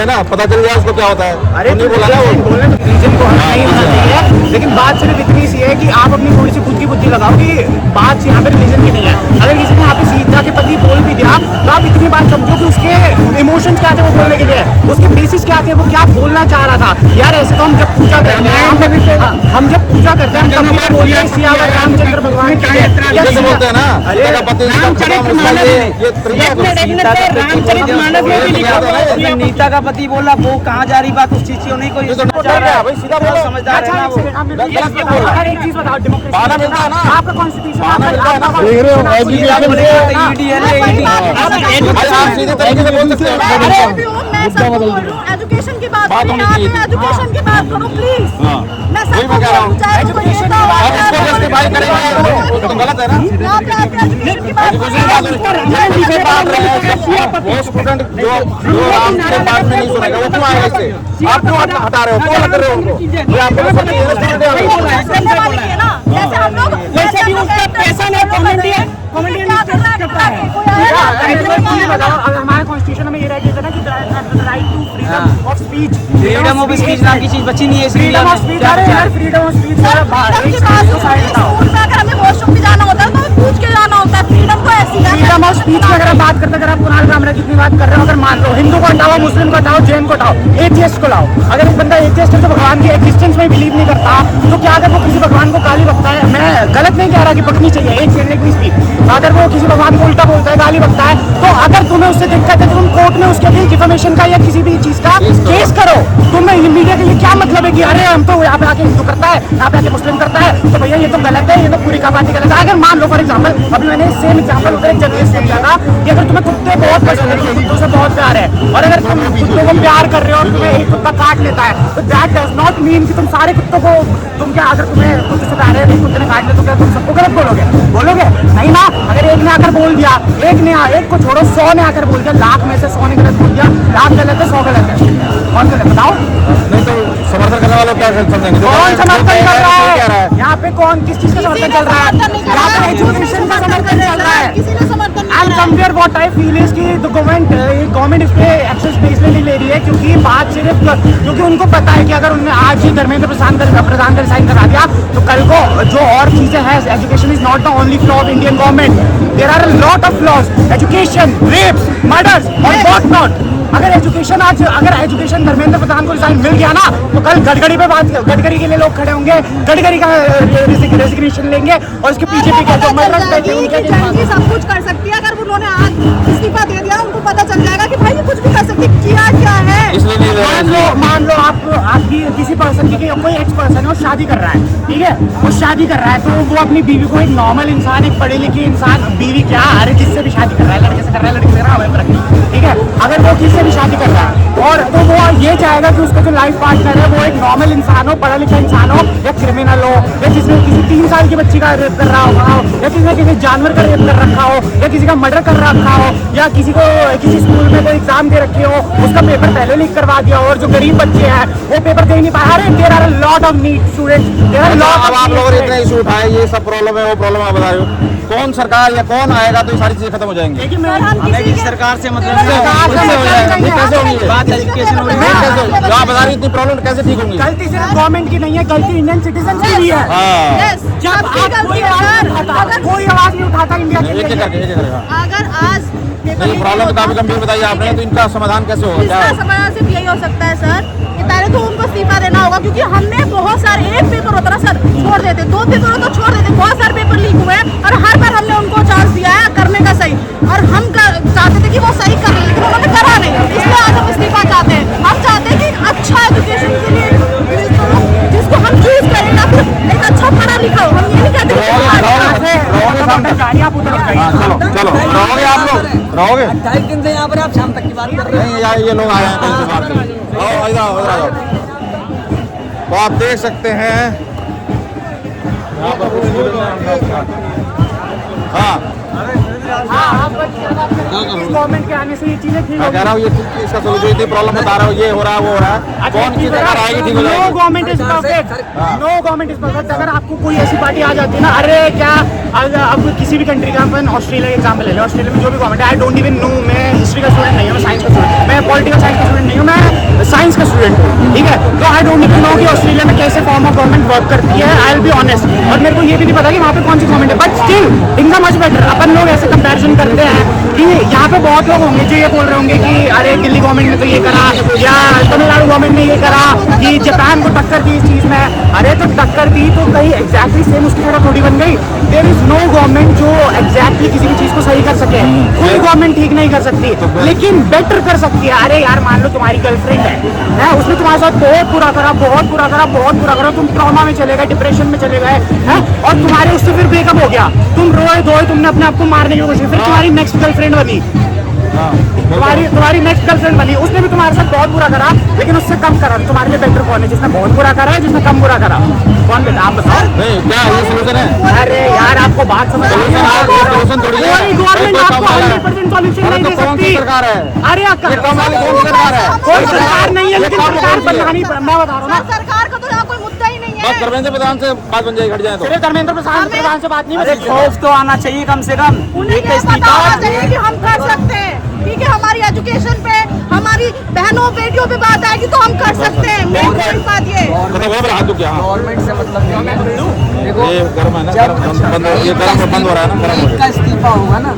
बोले ना, पता चल जाए उसको क्या होता है। अरे नहीं बोला ना वो। बोले तो रीजन को नहीं होना चाहिए, लेकिन बात सिर्फ इतनी सी है कि आप अपनी थोड़ी सी खुद की बुद्धि लगाओ कि बात यहाँ पे रिलीजन की नहीं है। अगर किसी ने आपकी सीता के प्रति बोल भी दिया तो आप इतनी बात समझो कि उसके इमोशंस क्या थे वो बोलने के लिए, उसके बेसिस क्या थे, वो क्या बोलना चाह रहा था। यार ऐसे तो हम जब पूजा करते हैं, हम जब पूजा करते हैं हम तब बोलते हैं सियावर रामचंद्र भगवान की जय। जैसे बोलते हैं ना, रामचरितमानस में भी लिखा हुआ है, नीता का पति बोला वो कहाँ जा रही बात उस चीज की नहीं, कोई समझदार है ना वो। एक चीज बताओ, डेमोक्रेसी आपका कॉन्स्टिट्यूशन देख रहे हो सीधे तरीके से बोल सकते हैं। मैं सब बोल रही हूँ, एजुकेशन की बात करो, एजुकेशन की बात करो प्लीज। मैं सब बोल रहा हूँ, चाहे वो नेता हो, तो गलत है ना। एजुकेशन की बात वो स्टूडेंट जो राम के बात में नहीं सुनेगा वो क्यों आएगा इससे? आप क्यों हटा रहे हो, क्यों लग रहे हो उनको? ये आपको जैसे हम लोग वैसे भी उसका पैसा नहीं, कॉमेडियन करता है। हमारे कॉन्स्टिट्यूशन में ये रह गया था ना कि right to freedom of speech, freedom of speech नाम की चीज बची नहीं है इस इंडिया में। फ्रीडम ऑफ स्पीच अगर हमें वॉशरूम भी जाना होता है तो हमें पूछ के जाना होता है। फ्रीडम तो ऐसी है, फ्रीडम ऑफ स्पीच की अगर आप बात करते हैं, अगर आप कुणाल कामरा जितनी बात कर रहे हो, अगर मान लो हिंदू को हटाओ, मुस्लिम को हटाओ, जैन को हटाओ, एथियस्ट को लाओ। अगर एक बंदा एथियस्ट है तो भगवान की एग्जिस्टेंस में बिलीव नहीं करता, तो क्या अगर वो किसी भगवान को गाली बकता है, मैं गलत नहीं कह रहा कि बकनी चाहिए, एक सेकंड की स्पीच, अगर वो किसी भगवान को उल्टा बोलता है, गाली बकता है, तो अगर तुम्हें उससे दिक्कत है तो तुम कोर्ट में उसके लिए डिफेमेशन का या किसी भी चीज का केस करो। तुम्हें मीडिया के लिए क्या मतलब है कि अरे हम तो यहाँ पे आके हिंदू करता है, यहाँ पे आके मुस्लिम करता है, तो भैया ये तो गलत है, ये तो पूरी का बात ही गलत है। अगर मान लो फॉर एग्जाम्पल, अभी मैंने सेम एग्जाम्पल एक जर्नलिस्ट ने दिया था कि अगर तुम्हें कुत्ते बहुत पसंद है, कुत्तों से बहुत प्यार है, और अगर तुम कुत्तों को प्यार कर रहे हो और तुम्हें एक कुत्ता काट लेता है, तो दैट डज नॉट मीन कि तुम सारे कुत्तों को, तुम क्या अगर तुम्हें कुत्ते से प्यार है, एक कुत्ते ने काट लिया तो क्या तुम सबको गलत बोलोगे? नहीं ना। अगर एक ने आकर बोल दिया, एक को छोड़ो 100 ने आकर बोल दिया, लाख में से 100 ने गलत बोल दिया, लाख गलत है 100 गलत है, कौन गलत बताओ? नहीं तो समर्थन करने वालों क्या समझेंगे? कौन समर्थन कर रहा है यहाँ पे? कौन किस चीज का समर्थन चल रहा है? यहाँ पे एजुकेशन का समर्थन चल रहा है। किसी ने समर्थन नहीं and somewhere what I feel is कि गवर्नमेंट इस पे एक्शन स्पेशली ले रही है, क्योंकि बात सिर्फ क्योंकि उनको पता है कि अगर उन्होंने आज ही धर्मेंद्र प्रधान का साइन करा दिया तो कल को जो और चीजें हैं, education is not the only flaw of Indian government, there are a lot of flaws, education, rapes, murders और व्हाट नॉट। अगर एजुकेशन धर्मेंद्र प्रधान को रिजाइन मिल गया ना तो कल गडकरी के लिए लोग खड़े होंगे, गडकरी का रेजिग्नेशन लेंगे और उसके पीछे भी सब कुछ कर सकती है। अगर उन्होंने आज इस्तीफा दे दिया उनको पता चल जाएगा कि भाई ये कुछ भी कर सकती, किया क्या है। मान लो आपकी किसी पर्सन की कोई एक्स पर्सन है, वो शादी कर रहा है, ठीक है, वो शादी कर रहा है तो वो अपनी बीवी को, एक नॉर्मल इंसान, एक पढ़े लिखे इंसान, बीवी क्या, अरे जिससे भी शादी कर रहा है, लड़के से कर रहा है, लड़की से कर रहा है, ठीक है, अगर वो किससे भी शादी कर रहा है और तो वो ये चाहेगा कि उसका जो लाइफ पार्टनर है वो एक नॉर्मल इंसान हो, पढ़ा लिखा इंसान हो, या क्रिमिनल हो, या जिसने किसी 3 साल की बच्ची का रेप कर रहा हो, या किसी जानवर का रेप कर रखा हो, या किसी का मर्डर कर रखा हो, या किसी स्कूल में कोई एग्जाम दे रखे हो, उसका पेपर पहले लीक करवा दिया हो, और जो गरीब बच्चे हैं वो पेपर दे नहीं पाए। अरे there are a lot of need students, there are lot of. आप लोगों ने इतने इशू उठाए, ये सब प्रॉब्लम है, वो प्रॉब्लम आप बता रहे हो, कौन सरकार या कौन आएगा तो ये सारी चीजें खत्म हो जाएंगी? सरकार से मतलब बात एजुकेशन हो रही है, जो आप बता रही इतनी प्रॉब्लम कैसे ठीक होंगी? गलती सिर्फ गवर्नमेंट की नहीं है, गलती इंडियन सिटीजन की भी है। जब कोई आवाज नहीं उठाता इंडिया के लिए। अगर आज प्रॉब्लम तो काफी गंभीर बताई आपने, तो इनका समाधान कैसे होगा? इसका समाधान सिर्फ यही हो सकता है सर कि पहले तो उनको इस्तीफा देना होगा, क्योंकि हमने बहुत सारे, एक पेपर होता ना सर छोड़ देते, 2 पेपर हो तो छोड़ देते, बहुत सारे पेपर लीक हुए हैं और हर बार हमने उनको चांस दिया है करने का सही, और हम चाहते थे कि वो सही कर, लेकिन उन्होंने करा नहीं, इसलिए आज हम इस्तीफा चाहते हैं। हम चाहते हैं कि अच्छा एजुकेशन के लिए जिसको हम चूज करें ना, फिर एक अच्छा पढ़ा लिखा हो। हम ये नहीं कहते चलो रहोगे आप लोग, रहोगे 28 दिन से यहाँ पर आप शाम तक की बात कर रहे हैं। नहीं यार, ये लोग आए हैं कहीं से बाहर से। आओ इधर आओ। तो आप देख सकते हैं यहाँ पर हाँ गवर्नमेंट के आने से ये चीजें ठीक मैं कह रहा हूँ, ये इसका सोल्यूशन, इतनी प्रॉब्लम बता रहा हूँ, ये हो रहा है वो हो रहा है, कौन सी सरकार आएगी ठीक हो जाएगी? No government is perfect, no government is perfect. अगर आपको कोई ऐसी पार्टी आ जाती है ना, अरे क्या अब किसी भी कंट्री का, अपन ऑस्ट्रेलिया का एग्जाम्पल ले लो, ऑस्ट्रेलिया में जो भी गवर्नमेंट है, आई डोंट इवन नो, मैं हिस्ट्री का स्टूडेंट नहीं हूँ, मैं साइंस का स्टूडेंट, मैं पॉलिटिकल साइंस का स्टूडेंट नहीं हूँ, मैं साइंस का स्टूडेंट हूँ, ठीक है, तो I don't need to know कि ऑस्ट्रेलिया में कैसे फॉर्म ऑफ गवर्नमेंट वर्क करती है, आई विल बी ऑनेस्ट, और मेरे को ये भी नहीं पता कि वहाँ पे कौन सी गवर्नमेंट है, बट स्टिल इनका मच बेटर। अपन लोग ऐसे कंपैरिजन करते हैं कि यहाँ पे बहुत लोग होंगे जो ये बोल रहे होंगे कि अरे दिल्ली गवर्नमेंट ने तो ये करा, या तमिलनाडु गवर्नमेंट ने ये करा, कि जापान को टक्कर दी इस चीज में। अरे तो टक्कर दी तो कहीं एग्जैक्टली सेम उसकी तरह थोड़ी बन गई। देयर इज नो गवर्नमेंट जो एग्जैक्टली किसी भी चीज को सही कर सके, कोई गवर्नमेंट ठीक नहीं कर सकती, लेकिन बेटर कर सकती है। अरे यार मान लो तुम्हारी गर्लफ्रेंड है, उसने तुम्हारे साथ बहुत बुरा करा, बहुत बुरा करा, बहुत बुरा करा, तुम ट्रॉमा में चले गए, डिप्रेशन में चले गए हैं, और तुम्हारे उससे फिर ब्रेकअप हो गया, तुम रोए धोए, तुमने अपने आप को मारने की कोशिश, फिर तुम्हारी नेक्स्ट गर्लफ्रेंड बनी, तुम्हारी नेक्स्ट गर्लफ्रेंड बनी, उसने भी तुम्हारे साथ बहुत बुरा करा, लेकिन उससे कम करा, तुम्हारे लिए बेटर कौन है, जिसने बहुत बुरा करा है, जिसने कम बुरा करा, कौन बेटा आप बताओ। क्या ये सॉल्यूशन है? अरे यार आपको बात समझ कोई गवर्नमेंट आपको 100% सॉल्यूशन नहीं दे सकती। सरकार है, अरे सरकार है, कोई सरकार नहीं है, लेकिन सरकार बनानी, मैं बता रहा हूँ ना, सरकार का तो यहाँ कोई मुद्दा ही नहीं है। बस धर्मेंद्र प्रधान से बात बन जाएगी, हट जाए तो। सिर्फ धर्मेंद्र प्रधान से बात नहीं। अरे खौफ तो आना चाहिए कम से कम, उन्हें ये पता होना चाहिए कि हम कर सकते हैं, ठीक है, हमारी एजुकेशन पे, हमारी बहनों बेटियों पे बात आएगी तो हम कर सकते हैं। मेन बात ये हाथ तो क्या गवर्नमेंट से मतलब देखो, ये गर्म है ना, ये गर्म बंद हो रहा है ना, गर्म हो का इस्तीफा होगा ना,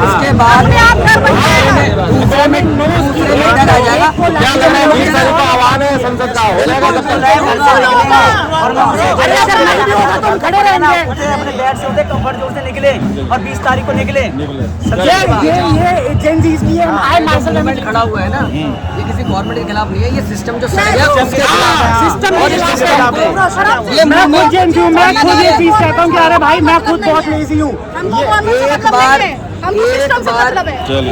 उसके बाद दूसरे में लीडर आ जाएगा, आह्वान है संसद का हो जाएगा, खड़े रहेंगे अपने बेड से, उठे कंफर्ट जोन से निकले और 20 तारीख को निकले। ये एजेंसीज की है, आई गवर्नमेंट खड़ा हुआ है ना, ये किसी गवर्नमेंट के खिलाफ नहीं है, ये सिस्टम जो सड़ गया उसके सिस्टम और इसके खिलाफ है। मैं खुद जेएनयू, मैं खुद ये चीज कहता हूँ कि अरे भाई मैं खुद बहुत लेजी हूँ।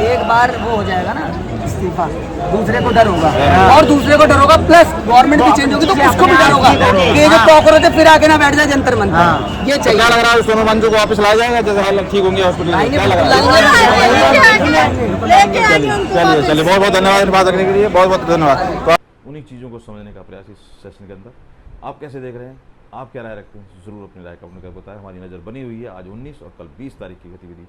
एक बार वो हो जाएगा ना इस्तीफा, दूसरे को डर होगा, और दूसरे को डर होगा, प्लस गवर्नमेंट भी चेंज होगी तो उसको भी डर होगा कि ये जो कॉकरोच है फिर आके ना बैठ जाए जंतर मंतर। ये चाहिए। क्या लग रहा है सोनू मंजू को वापस लाया जाएगा जैसे हालत ठीक होंगे हॉस्पिटल? क्या लग रहा है? चलिए बहुत बहुत धन्यवाद बात रखने के लिए, बहुत बहुत धन्यवाद। उन्हीं चीज़ों को समझने का प्रयास इस सेशन के अंदर। आप कैसे देख रहे हैं, आप क्या राय रखते हैं, ज़रूर अपनी राय का अपने बताएं। हमारी नज़र बनी हुई है आज 19 और कल 20 तारीख की गतिविधि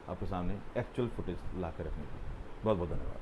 आपके सामने एक्चुअल फुटेज ला कर रखने की। बहुत बहुत धन्यवाद।